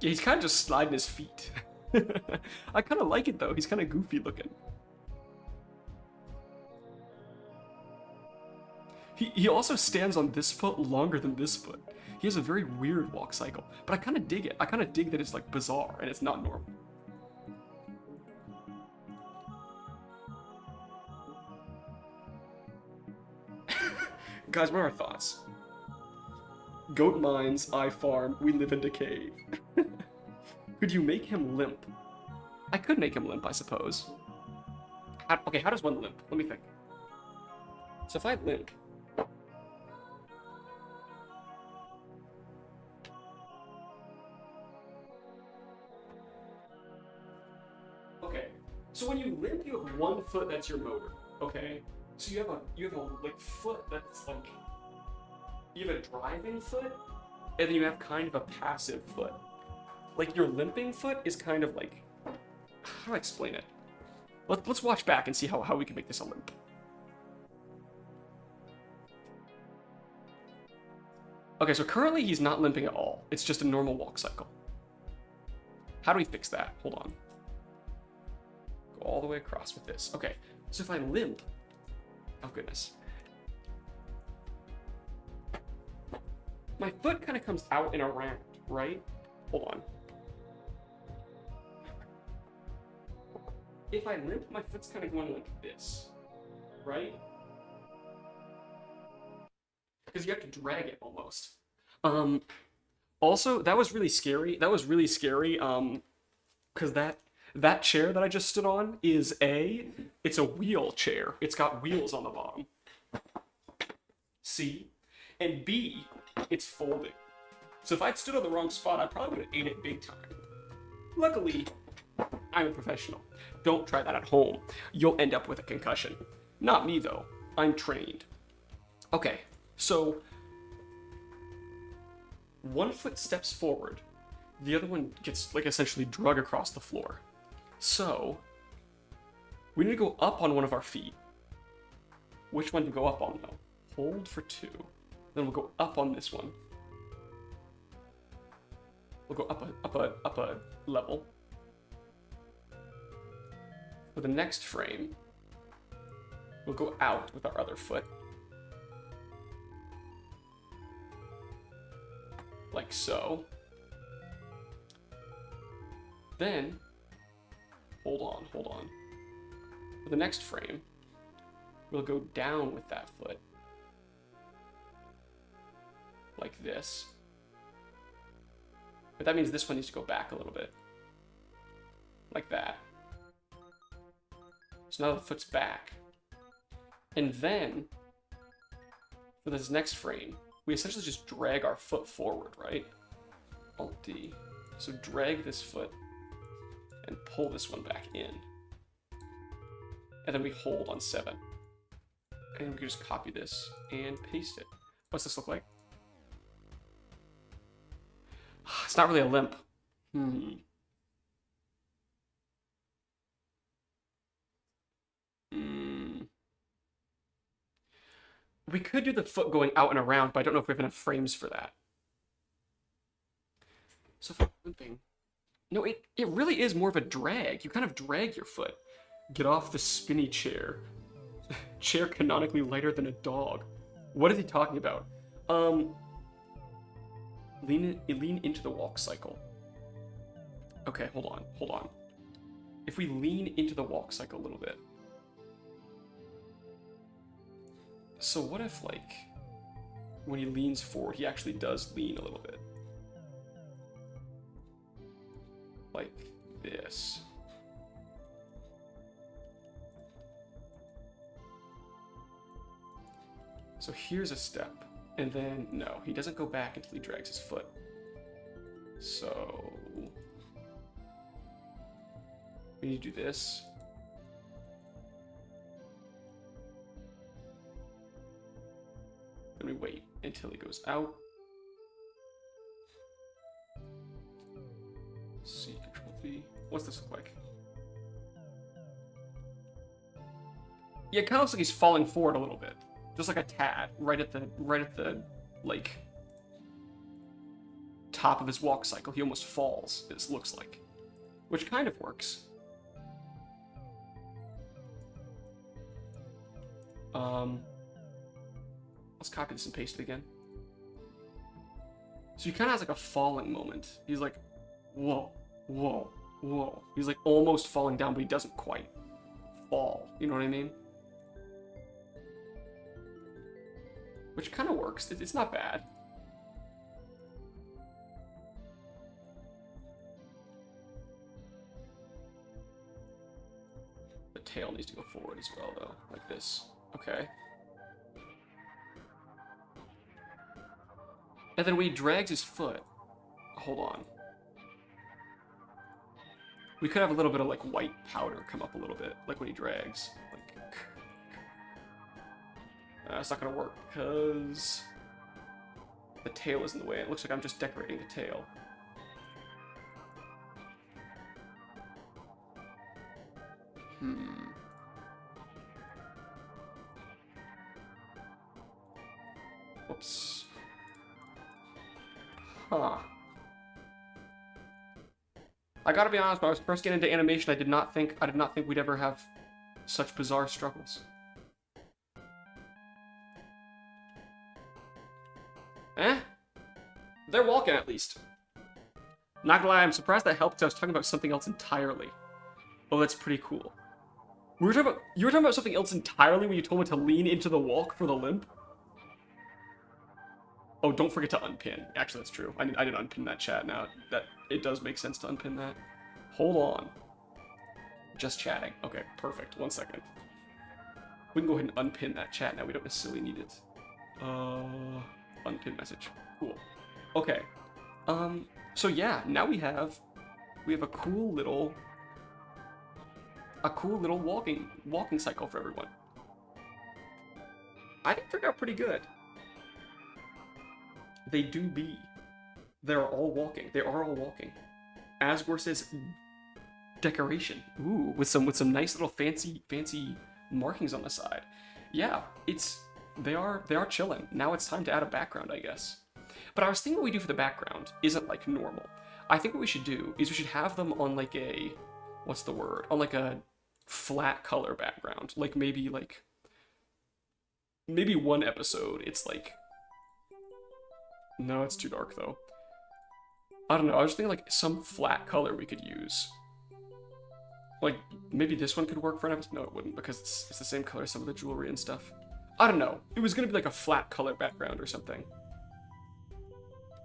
Yeah, he's kind of just sliding his feet. I kind of like it though. He's kind of goofy looking. He also stands on this foot longer than this foot. He has a very weird walk cycle, but I kind of dig it. I kind of dig that it's like bizarre and it's not normal. Guys, what are our thoughts? Goat mines, I farm, we live in decay. Could you make him limp? I could make him limp, I suppose. Okay, how does one limp? Let me think. So if I limp... Okay, so when you limp, you have one foot that's your motor, okay? So you have a like foot that's like... You have a driving foot, and then you have kind of a passive foot. Like your limping foot is kind of like... How do I explain it? Let's watch back and see how we can make this a limp. Okay, so currently he's not limping at all. It's just a normal walk cycle. How do we fix that? Hold on. Go all the way across with this. Okay, so if I limp... Oh goodness. My foot kind of comes out and around, right? Hold on. If I limp, my foot's kind of going like this, right? Because you have to drag it almost. Also, that was really scary. Because that chair that I just stood on is it's a wheel chair. It's got wheels on the bottom. C. And B, it's folding. So if I'd stood on the wrong spot, I probably would have ate it big time. Luckily, I'm a professional. Don't try that at home. You'll end up with a concussion. Not me, though. I'm trained. Okay, so one foot steps forward. The other one gets, like, essentially drug across the floor. So we need to go up on one of our feet. Which one to go up on, though? Hold for 2. Then we'll go up on this one. We'll go up a level. For the next frame, we'll go out with our other foot. Like so. Then, hold on. For the next frame, we'll go down with that foot. Like this. But that means this one needs to go back a little bit. Like that. So now the foot's back. And then, for this next frame, we essentially just drag our foot forward, right? Alt-D. So drag this foot and pull this one back in. And then we hold on 7. And we can just copy this and paste it. What's this look like? It's not really a limp. We could do the foot going out and around, but I don't know if we have enough frames for that. So if I'm limping, no, it really is more of a drag. You kind of drag your foot. Get off the spinny chair. Chair canonically lighter than a dog. What is he talking about? Lean into the walk cycle. Okay, hold on. If we lean into the walk cycle a little bit. So what if, like, when he leans forward, he actually does lean a little bit? Like this. So here's a step, and then, no, he doesn't go back until he drags his foot. So we need to do this. Then we wait until he goes out. C, Control V. What's this look like? Yeah, it kind of looks like he's falling forward a little bit. Just like a tad, right at the like top of his walk cycle. He almost falls, it looks like. Which kind of works. Let's copy this and paste it again. So he kind of has like a falling moment. He's like, whoa, whoa, whoa. He's like almost falling down, but he doesn't quite fall. You know what I mean? Which kind of works. It's not bad. The tail needs to go forward as well, though. Like this. Okay. And then when he drags his foot... Hold on. We could have a little bit of, like, white powder come up a little bit. Like when he drags. Like... it's not gonna work because the tail is in the way. It looks like I'm just decorating the tail. Whoops. Huh. I gotta be honest, when I was first getting into animation, I did not think we'd ever have such bizarre struggles. They're walking, at least. Not gonna lie, I'm surprised that helped because I was talking about something else entirely. Oh, that's pretty cool. You were talking about something else entirely when you told me to lean into the walk for the limp? Oh, don't forget to unpin. Actually, that's true. I didn't unpin that chat now. It does make sense to unpin that. Hold on. Just chatting. Okay, perfect. 1 second. We can go ahead and unpin that chat now. We don't necessarily need it. Unpin message. Cool. Okay. So yeah, now we have a cool little walking cycle for everyone. I think they're out pretty good. They do be. They're all walking. They are all walking. Asgore says decoration. Ooh, with some nice little fancy markings on the side. Yeah, they are chilling. Now it's time to add a background, I guess. But I was thinking what we do for the background isn't like normal. I think what we should do is we should have them on like a, what's the word? On like a flat color background. Like maybe one episode it's like, no, it's too dark though. I don't know, I was thinking like some flat color we could use. Like, maybe this one could work for an episode? No, it wouldn't, because it's the same color as some of the jewelry and stuff. I don't know. It was gonna be like a flat color background or something.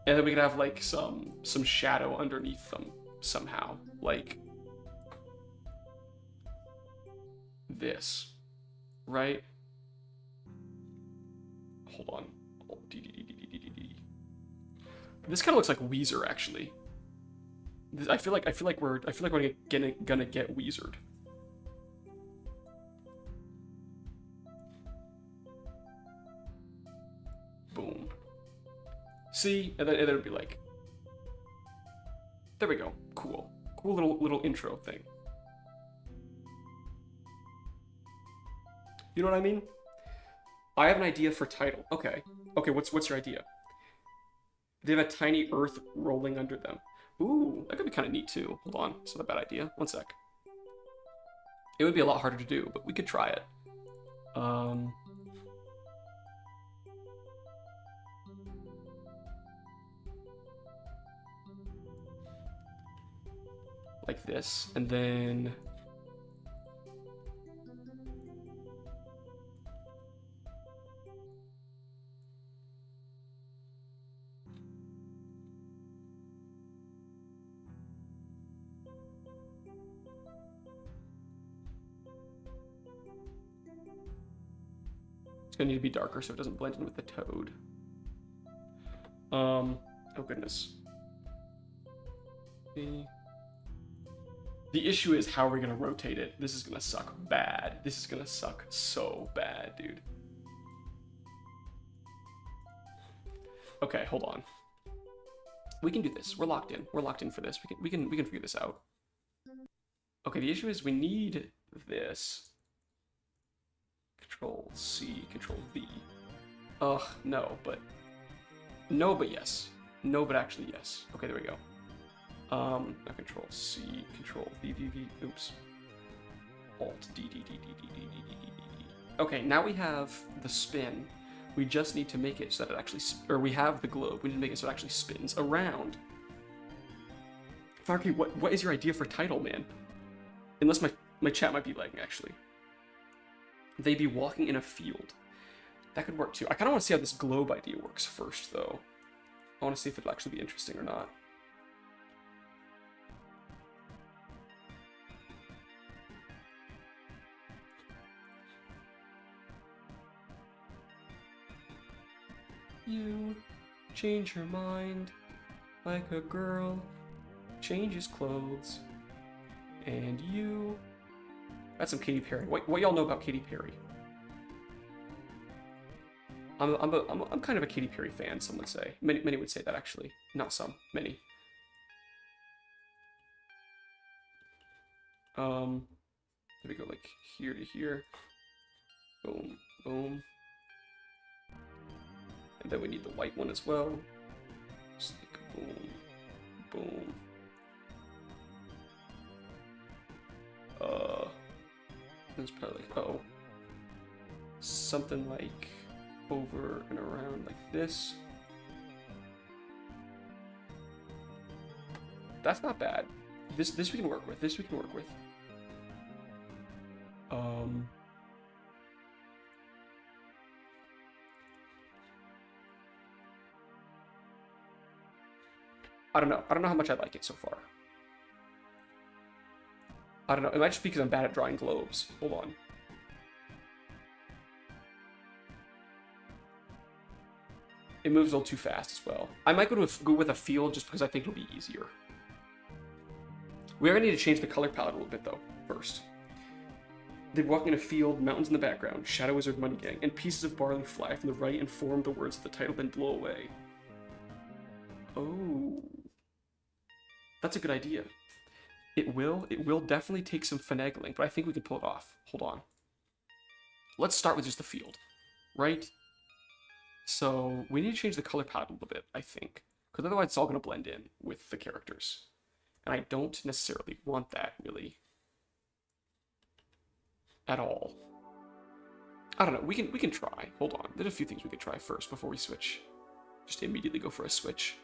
And then we could have like some shadow underneath them somehow. Like this. Right? Hold on. This kind of looks like Weezer, actually. I feel like we're gonna get Weezered. Boom. See, and then it'd be like, there we go. Cool little intro thing. You know what I mean? I have an idea for title. Okay, what's your idea? They have a tiny earth rolling under them. Ooh, that could be kind of neat too. Hold on, it's not a bad idea. One sec. It would be a lot harder to do, but we could try it. Like this, and then it's gonna need to be darker so it doesn't blend in with the toad. Oh goodness. The issue is, how are we gonna rotate it? This is gonna suck bad. This is gonna suck so bad, dude. Okay, hold on. We can do this. We're locked in. We're locked in for this. We can figure this out. Okay, the issue is we need this. Control C, Control V. Ugh, no, but yes. No, but actually yes. Okay, there we go. Now Control C, Control V, V, V. Oops. Alt D, D, D, D, D, D, D, D, D, D. Okay, now we have the spin. We just need to make it so that it actually, or we have the globe. We need to make it so it actually spins around. Farky, what is your idea for title, man? Unless my chat might be lagging, actually. They be walking in a field. That could work too. I kind of want to see how this globe idea works first, though. I want to see if it'll actually be interesting or not. You change your mind like a girl changes clothes. And you... That's some Katy Perry. What y'all know about Katy Perry? I'm kind of a Katy Perry fan, some would say. Many would say that, actually. Not some, many. There we go, like here to here. Boom, boom. And then we need the white one as well. Just like boom, boom. It's probably like, uh-oh. Something like over and around like this. That's not bad. This we can work with. This we can work with. I don't know. I don't know how much I like it so far. I don't know. It might just be because I'm bad at drawing globes. Hold on. It moves a little too fast as well. I might go with a field just because I think it'll be easier. We are going to need to change the color palette a little bit, though, first. They walk in a field, mountains in the background, Shadow Wizard Money Gang, and pieces of barley fly from the right and form the words of the title, then blow away. Oh. That's a good idea. It will definitely take some finagling, but I think we can pull it off. Hold on. Let's start with just the field, right? So we need to change the color palette a little bit, I think, because otherwise it's all going to blend in with the characters. And I don't necessarily want that, really, at all. I don't know. We can try. Hold on. There's a few things we could try first before we switch. Just immediately go for a switch.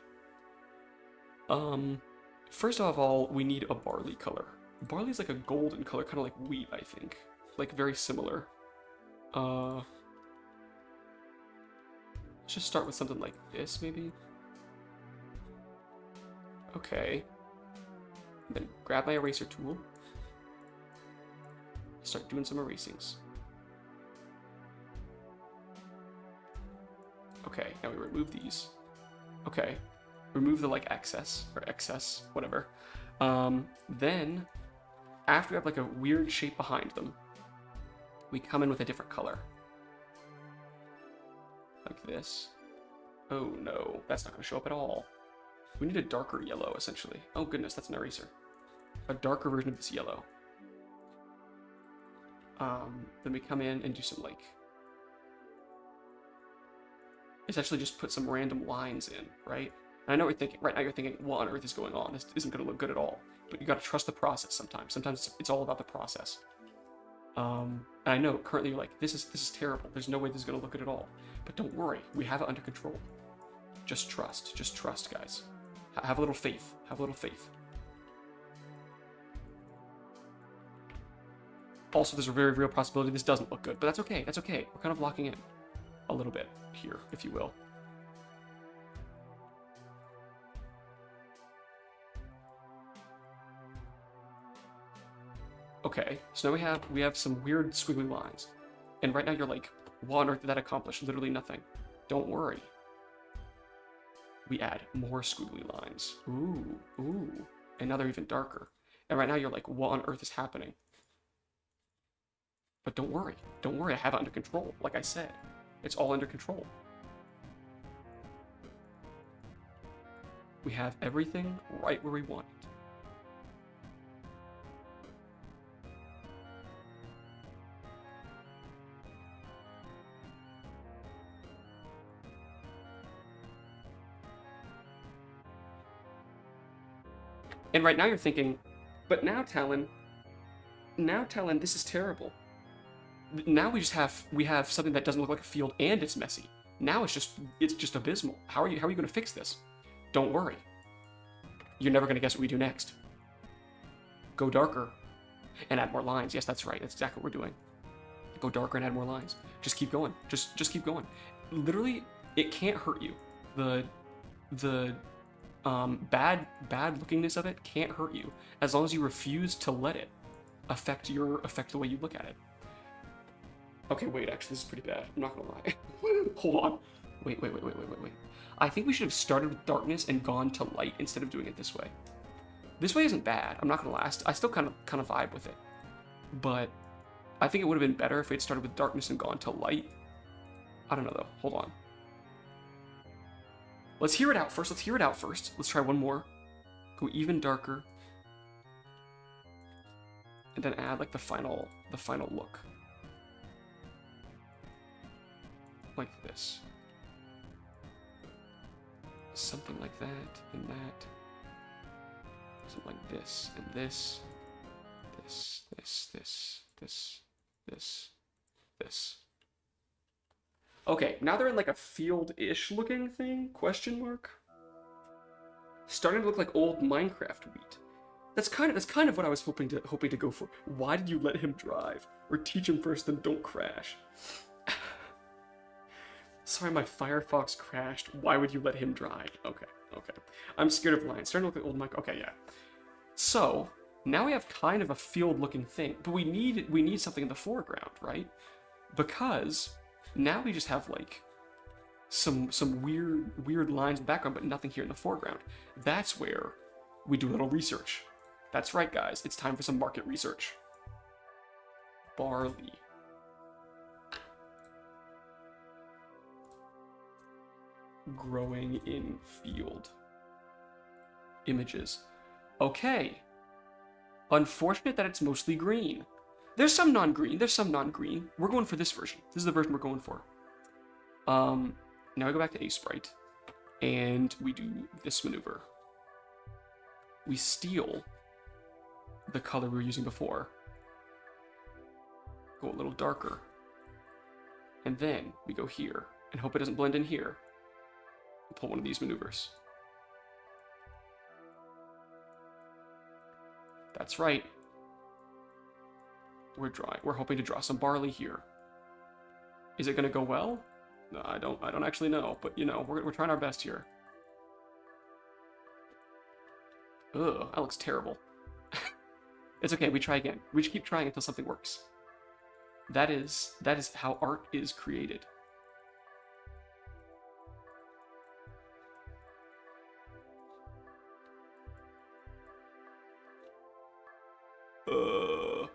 First of all, we need a barley color. Barley is like a golden color, kind of like wheat, I think. Like, very similar. Let's just start with something like this, maybe? Okay. Then grab my eraser tool. Start doing some erasings. Okay, now we remove these. Okay. Remove the, like, excess, whatever. Then, after we have, like, a weird shape behind them, we come in with a different color. Like this. Oh, no. That's not going to show up at all. We need a darker yellow, essentially. Oh, goodness, that's an eraser. A darker version of this yellow. Then we come in and do some, like... essentially just put some random lines in, right? And I know what you're thinking. Right now you're thinking, what on earth is going on? This isn't going to look good at all. But you got to trust the process sometimes. Sometimes it's all about the process. And I know currently you're like, this is terrible. There's no way this is going to look good at all. But don't worry. We have it under control. Just trust. Just trust, guys. Have a little faith. Have a little faith. Also, there's a very real possibility this doesn't look good. But that's okay. That's okay. We're kind of locking in a little bit here, if you will. Okay, so now we have some weird squiggly lines. And right now you're like, what on earth did that accomplish? Literally nothing. Don't worry. We add more squiggly lines. Ooh, ooh. And now they're even darker. And right now you're like, what on earth is happening? But don't worry. Don't worry, I have it under control. Like I said, it's all under control. We have everything right where we want it. And right now you're thinking, but now Talon, this is terrible. Now we have something that doesn't look like a field and it's messy. Now it's just abysmal. How are you going to fix this? Don't worry. You're never going to guess what we do next. Go darker and add more lines. Yes, that's right. That's exactly what we're doing. Go darker and add more lines. Just keep going. Just keep going. Literally, it can't hurt you. The bad lookingness of it can't hurt you as long as you refuse to let it affect the way you look at it. Okay, wait, actually this is pretty bad. I'm not gonna lie. Hold on. Wait. I think we should have started with darkness and gone to light instead of doing it this way. This way isn't bad. I'm not gonna lie. I still kind of vibe with it. But I think it would have been better if we had started with darkness and gone to light. I don't know though. Hold on. Let's hear it out first. Let's try one more. Go even darker. And then add like the final look. Like this. Something like that and that. Something like this and this. This. Okay, now they're in like a field-ish looking thing, question mark. Starting to look like old Minecraft wheat. That's kind of what I was hoping to go for. Why did you let him drive? Or teach him first, then don't crash. Sorry, my Firefox crashed. Why would you let him drive? Okay. I'm scared of lions. Starting to look like old Minecraft. Okay, yeah. So now we have kind of a field-looking thing, but we need something in the foreground, right? Because now we just have like some weird lines in the background, but nothing here in the foreground. That's where we do a little research. That's right, guys. It's time for some market research. Barley. Growing in field. Images. Okay. Unfortunate that it's mostly green. There's some non-green. We're going for this version. This is the version we're going for. Now I go back to A-Sprite, and we do this maneuver. We steal the color we were using before. Go a little darker. And then we go here, and hope it doesn't blend in here. And pull one of these maneuvers. That's right. We're hoping to draw some barley here. Is it gonna go well? No, I don't actually know, but you know, we're trying our best here. Ugh, that looks terrible. It's okay, we try again. We just keep trying until something works. That is how art is created.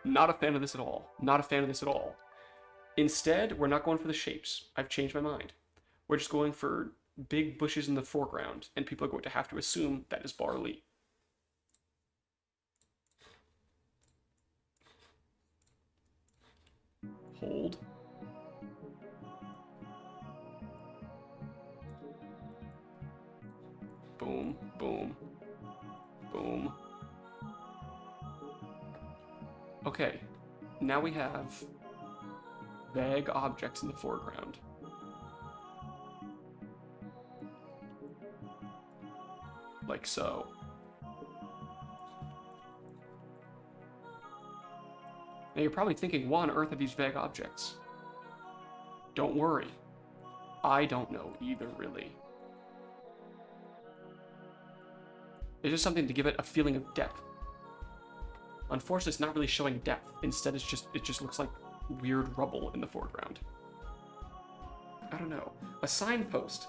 Not a fan of this at all. Not a fan of this at all. Instead, we're not going for the shapes. I've changed my mind. We're just going for big bushes in the foreground, and people are going to have to assume that is barley. Hold. Boom. Okay, now we have vague objects in the foreground. Like so. Now you're probably thinking, what on earth are these vague objects? Don't worry. I don't know either, really. It's just something to give it a feeling of depth. Unfortunately, it's not really showing depth. Instead, it just looks like weird rubble in the foreground. I don't know. A signpost.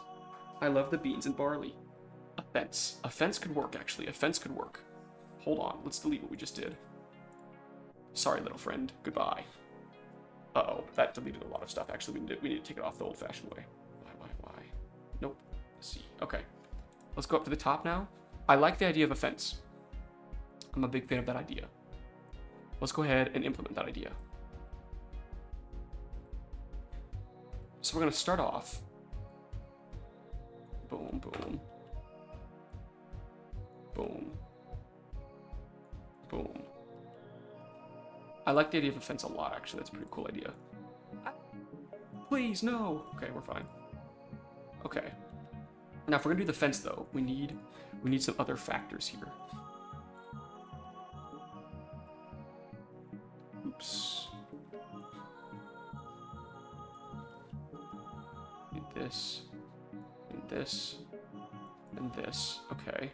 I love the beans and barley. A fence. A fence could work, actually. A fence could work. Hold on. Let's delete what we just did. Sorry, little friend. Goodbye. Uh-oh. That deleted a lot of stuff, actually. We need to take it off the old-fashioned way. Why? Nope. Let's see. Okay. Let's go up to the top now. I like the idea of a fence. I'm a big fan of that idea. Let's go ahead and implement that idea. So we're going to start off. Boom, boom. Boom. Boom. I like the idea of a fence a lot, actually. That's a pretty cool idea. Please, no. Okay, we're fine. Okay. Now, if we're going to do the fence, though, we need some other factors here. Oops. Need this, and this, and this. Okay.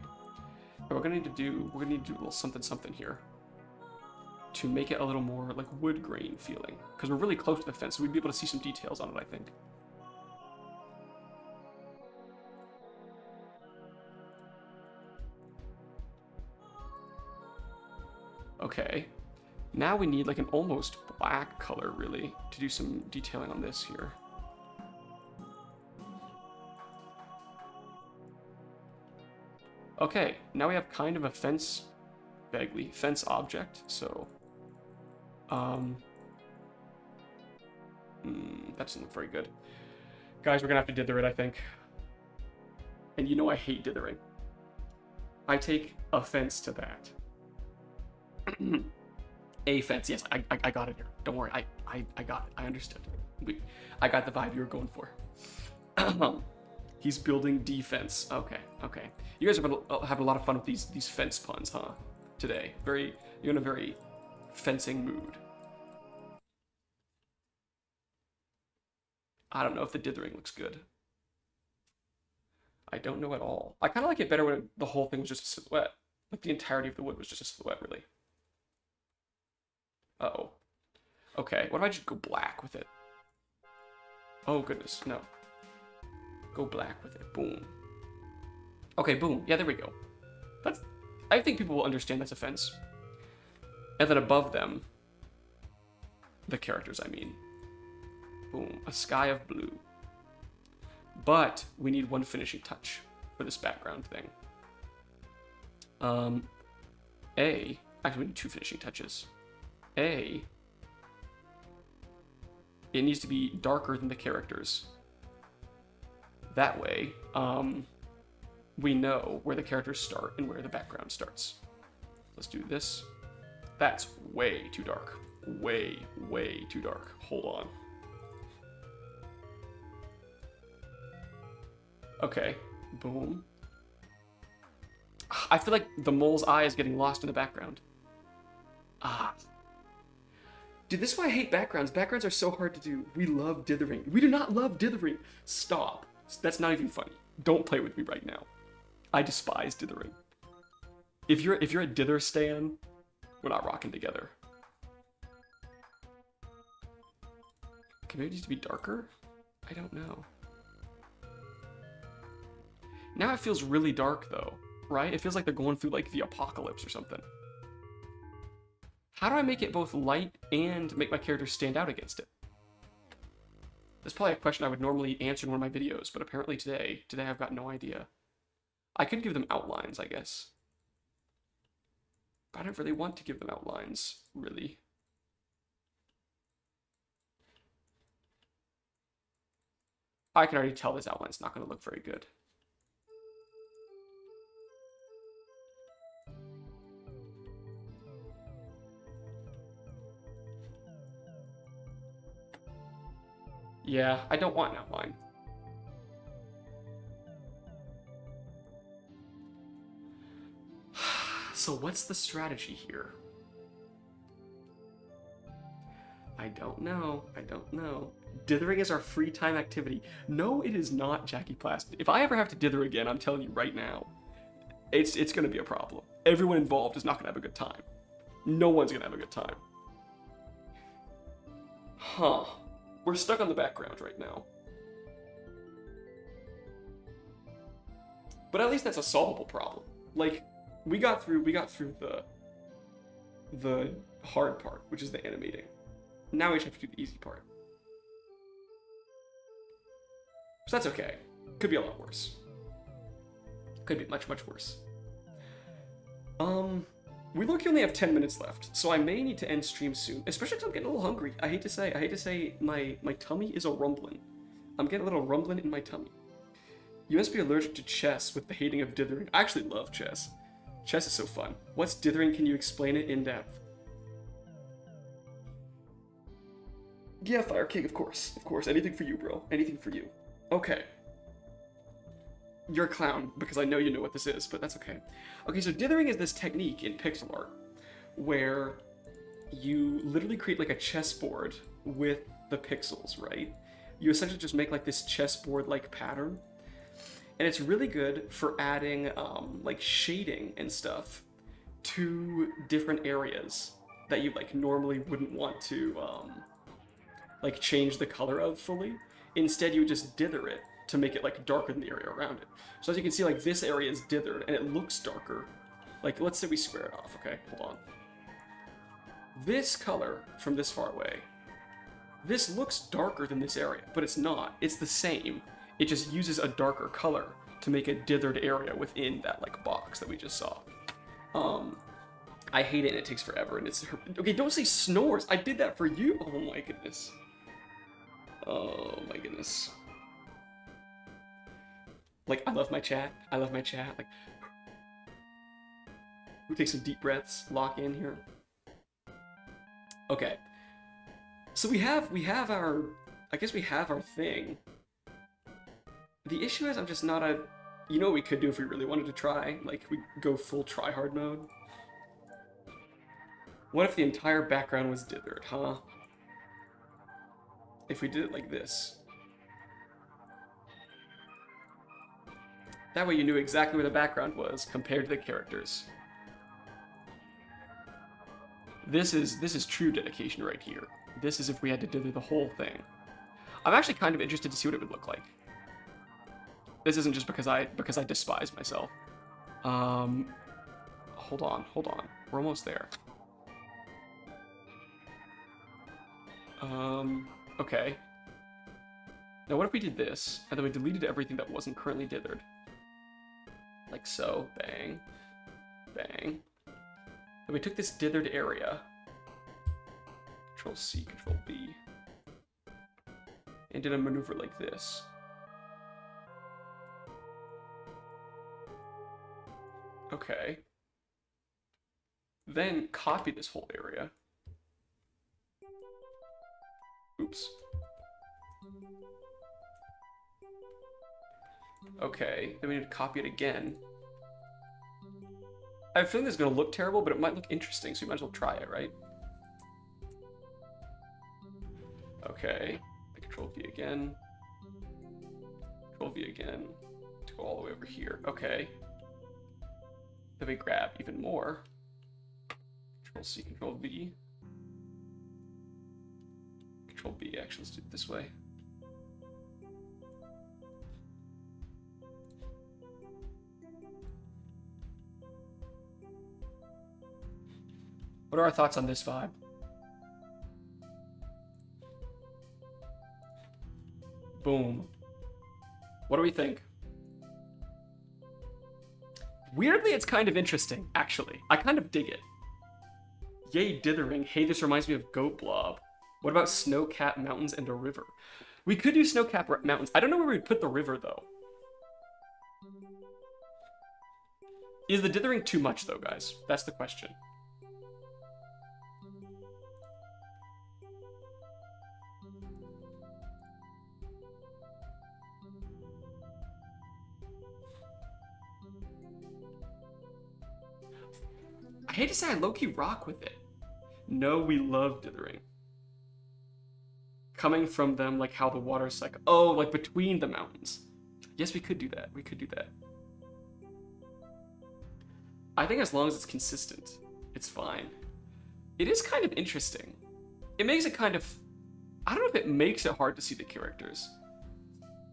But we're gonna need to do a little something here to make it a little more like wood grain feeling, because we're really close to the fence, so we'd be able to see some details on it, I think. Okay. Now we need like an almost black color, really, to do some detailing on this here. Okay, now we have kind of a fence, vaguely, fence object, so... that doesn't look very good. Guys, we're gonna have to dither it, I think. And you know I hate dithering. I take offense to that. A fence, yes, I got it here. Don't worry, I got it. I understood. I got the vibe you were going for. He's building defense. Okay. You guys are having a lot of fun with these fence puns, huh? Today, you're in a very fencing mood. I don't know if the dithering looks good. I don't know at all. I kind of like it better when the whole thing was just a silhouette. Like the entirety of the wood was just a silhouette, really. Uh-oh. Okay, what if I just go black with it? Oh, goodness, no. Go black with it. Boom. Okay, boom. Yeah, there we go. I think people will understand that's a fence. And then above them, the characters, I mean. Boom. A sky of blue. But we need one finishing touch for this background thing. Actually, we need two finishing touches. It needs to be darker than the characters. That way, we know where the characters start and where the background starts. Let's do this. That's way too dark. Way too dark. Hold on. Okay, boom. I feel like the mole's eye is getting lost in the background. Dude, this is why I hate backgrounds. Backgrounds are so hard to do. We love dithering. We do not love dithering. Stop. That's not even funny. Don't play with me right now. I despise dithering. If you're a dither stan, we're not rocking together. Okay, maybe it needs to be darker? I don't know. Now it feels really dark, though, right? It feels like they're going through, like, the apocalypse or something. How do I make it both light and make my characters stand out against it? That's probably a question I would normally answer in one of my videos, but apparently today I've got no idea. I could give them outlines, I guess. But I don't really want to give them outlines, really. I can already tell this outline's not going to look very good. Yeah, I don't want an outline. So what's the strategy here? I don't know. I don't know. Dithering is our free time activity. No, it is not, Jackie Plast. If I ever have to dither again, I'm telling you right now, it's going to be a problem. Everyone involved is not going to have a good time. No one's going to have a good time. Huh. We're stuck on the background right now. But at least that's a solvable problem. Like, we got through the hard part, which is the animating. Now we just have to do the easy part. So that's okay. Could be a lot worse. Could be much, much worse. We look, only have 10 minutes left, so I may need to end stream soon, especially because I'm getting a little hungry. I hate to say my tummy is a rumbling. I'm getting a little rumbling in my tummy. You must be allergic to chess with the hating of dithering. I actually love chess. Chess is so fun. What's dithering? Can you explain it in depth? Yeah, Fire King, of course. Of course. Anything for you, bro. Anything for you. Okay. You're a clown, because I know you know what this is, but that's okay. Okay, so dithering is this technique in pixel art where you literally create like a chessboard with the pixels, right? You essentially just make like this chessboard-like pattern. And it's really good for adding like shading and stuff to different areas that you like normally wouldn't want to like change the color of fully. Instead, you would just dither it to make it like darker than the area around it. So as you can see, like this area is dithered and it looks darker. Like let's say we square it off, okay? Hold on. This color from this far away, this looks darker than this area, but it's not. It's the same. It just uses a darker color to make a dithered area within that like box that we just saw. I hate it and it takes forever and it's... Okay, don't say snores. I did that for you. Oh my goodness. Oh my goodness. Like, I love my chat. I love my chat. Like, we take some deep breaths. Lock in here. Okay. So we have our... I guess we have our thing. The issue is I'm just not a... You know what we could do if we really wanted to try? Like, we go full tryhard mode. What if the entire background was dithered, huh? If we did it like this. That way you knew exactly where the background was compared to the characters. This is true dedication right here. This is if we had to dither the whole thing. I'm actually kind of interested to see what it would look like. This isn't just because I despise myself. Hold on. We're almost there. Okay. Now what if we did this, and then we deleted everything that wasn't currently dithered? Like so, bang, bang. Then we took this dithered area, Control C, Control B, and did a maneuver like this. Okay. Then copy this whole area. Oops. Okay, then we need to copy it again. I have a feeling this is going to look terrible, but it might look interesting, so you might as well try it, right? Okay, Control V again. Control V again to go all the way over here. Okay. Then we grab even more. Control C, Control V. Control B, actually, let's do it this way. What are our thoughts on this vibe? Boom. What do we think? Weirdly, it's kind of interesting, actually. I kind of dig it. Yay, dithering. Hey, this reminds me of GoatBlob. What about snow-capped mountains and a river? We could do snow-capped mountains. I don't know where we'd put the river, though. Is the dithering too much, though, guys? That's the question. I hate to say I low-key rock with it. No, we love dithering. Coming from them, like how the water cycle. Oh, like between the mountains. Yes, we could do that. We could do that. I think as long as it's consistent, it's fine. It is kind of interesting. It makes it kind of... I don't know if it makes it hard to see the characters.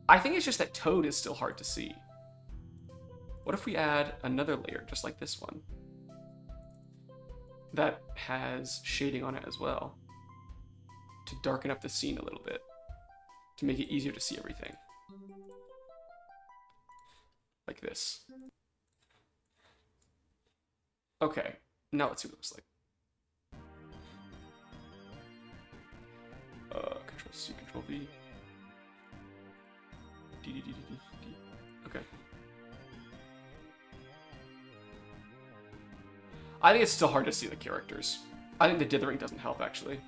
I think it's just that Toad is still hard to see. What if we add another layer, just like this one, that has shading on it as well, to darken up the scene a little bit, to make it easier to see everything. Like this. Okay, now let's see what it looks like. Control C, Control V. D, D, D, D, D, D. Okay. I think it's still hard to see the characters. I think the dithering doesn't help, actually.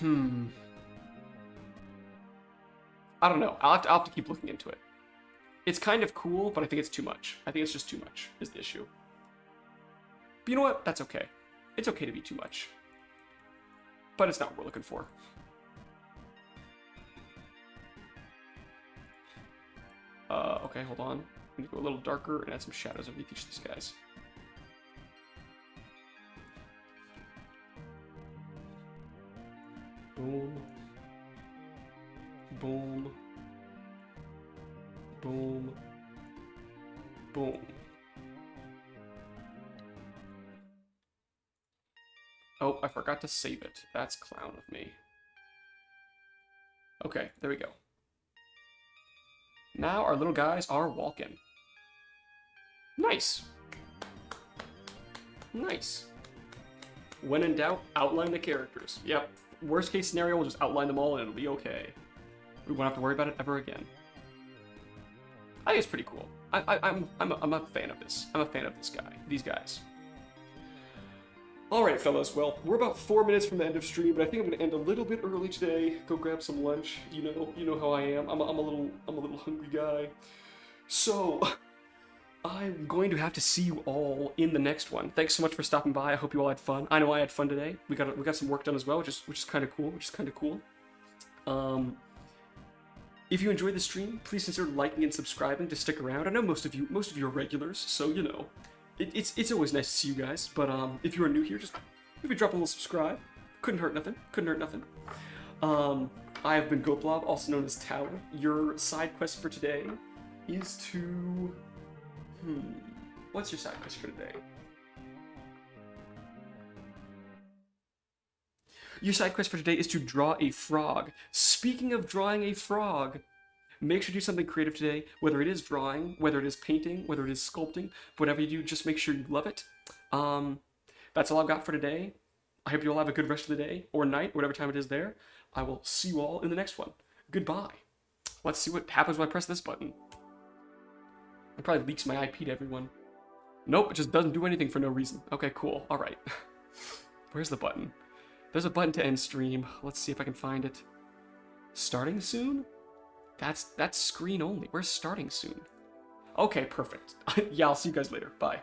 I don't know. I'll have to keep looking into it. It's kind of cool, but I think it's too much. I think it's just too much is the issue. But you know what? That's okay. It's okay to be too much. But it's not what we're looking for. Okay, hold on. I'm gonna go a little darker and add some shadows underneath each of these guys. Boom. Boom. Boom. Boom. Oh, I forgot to save it. That's clown of me. Okay, there we go. Now our little guys are walking. Nice. Nice. When in doubt, outline the characters. Yep. Worst case scenario, we'll just outline them all and it'll be okay. We won't have to worry about it ever again. I think it's pretty cool. I'm a fan of this. I'm a fan of these guys. Alright, fellas, well, we're about 4 minutes from the end of stream, but I think I'm gonna end a little bit early today. Go grab some lunch. You know how I am. I'm a little hungry guy. So I'm going to have to see you all in the next one. Thanks so much for stopping by. I hope you all had fun. I know I had fun today. We got some work done as well, which is kind of cool. If you enjoyed the stream, please consider liking and subscribing to stick around. I know most of you are regulars, so you know. It's always nice to see you guys, but if you are new here, just maybe drop a little subscribe. Couldn't hurt nothing. I have been GoatBlob, also known as Tower. Your side quest for today is to... What's your side quest for today? Your side quest for today is to draw a frog. Speaking of drawing a frog, make sure to do something creative today, whether it is drawing, whether it is painting, whether it is sculpting, whatever you do, just make sure you love it. That's all I've got for today. I hope you all have a good rest of the day, or night, whatever time it is there. I will see you all in the next one. Goodbye. Let's see what happens when I press this button. It probably leaks my IP to everyone. Nope, it just doesn't do anything for no reason. Okay, cool. Alright. Where's the button? There's a button to end stream. Let's see if I can find it. Starting soon? That's screen only. Where's starting soon? Okay, perfect. Yeah, I'll see you guys later. Bye.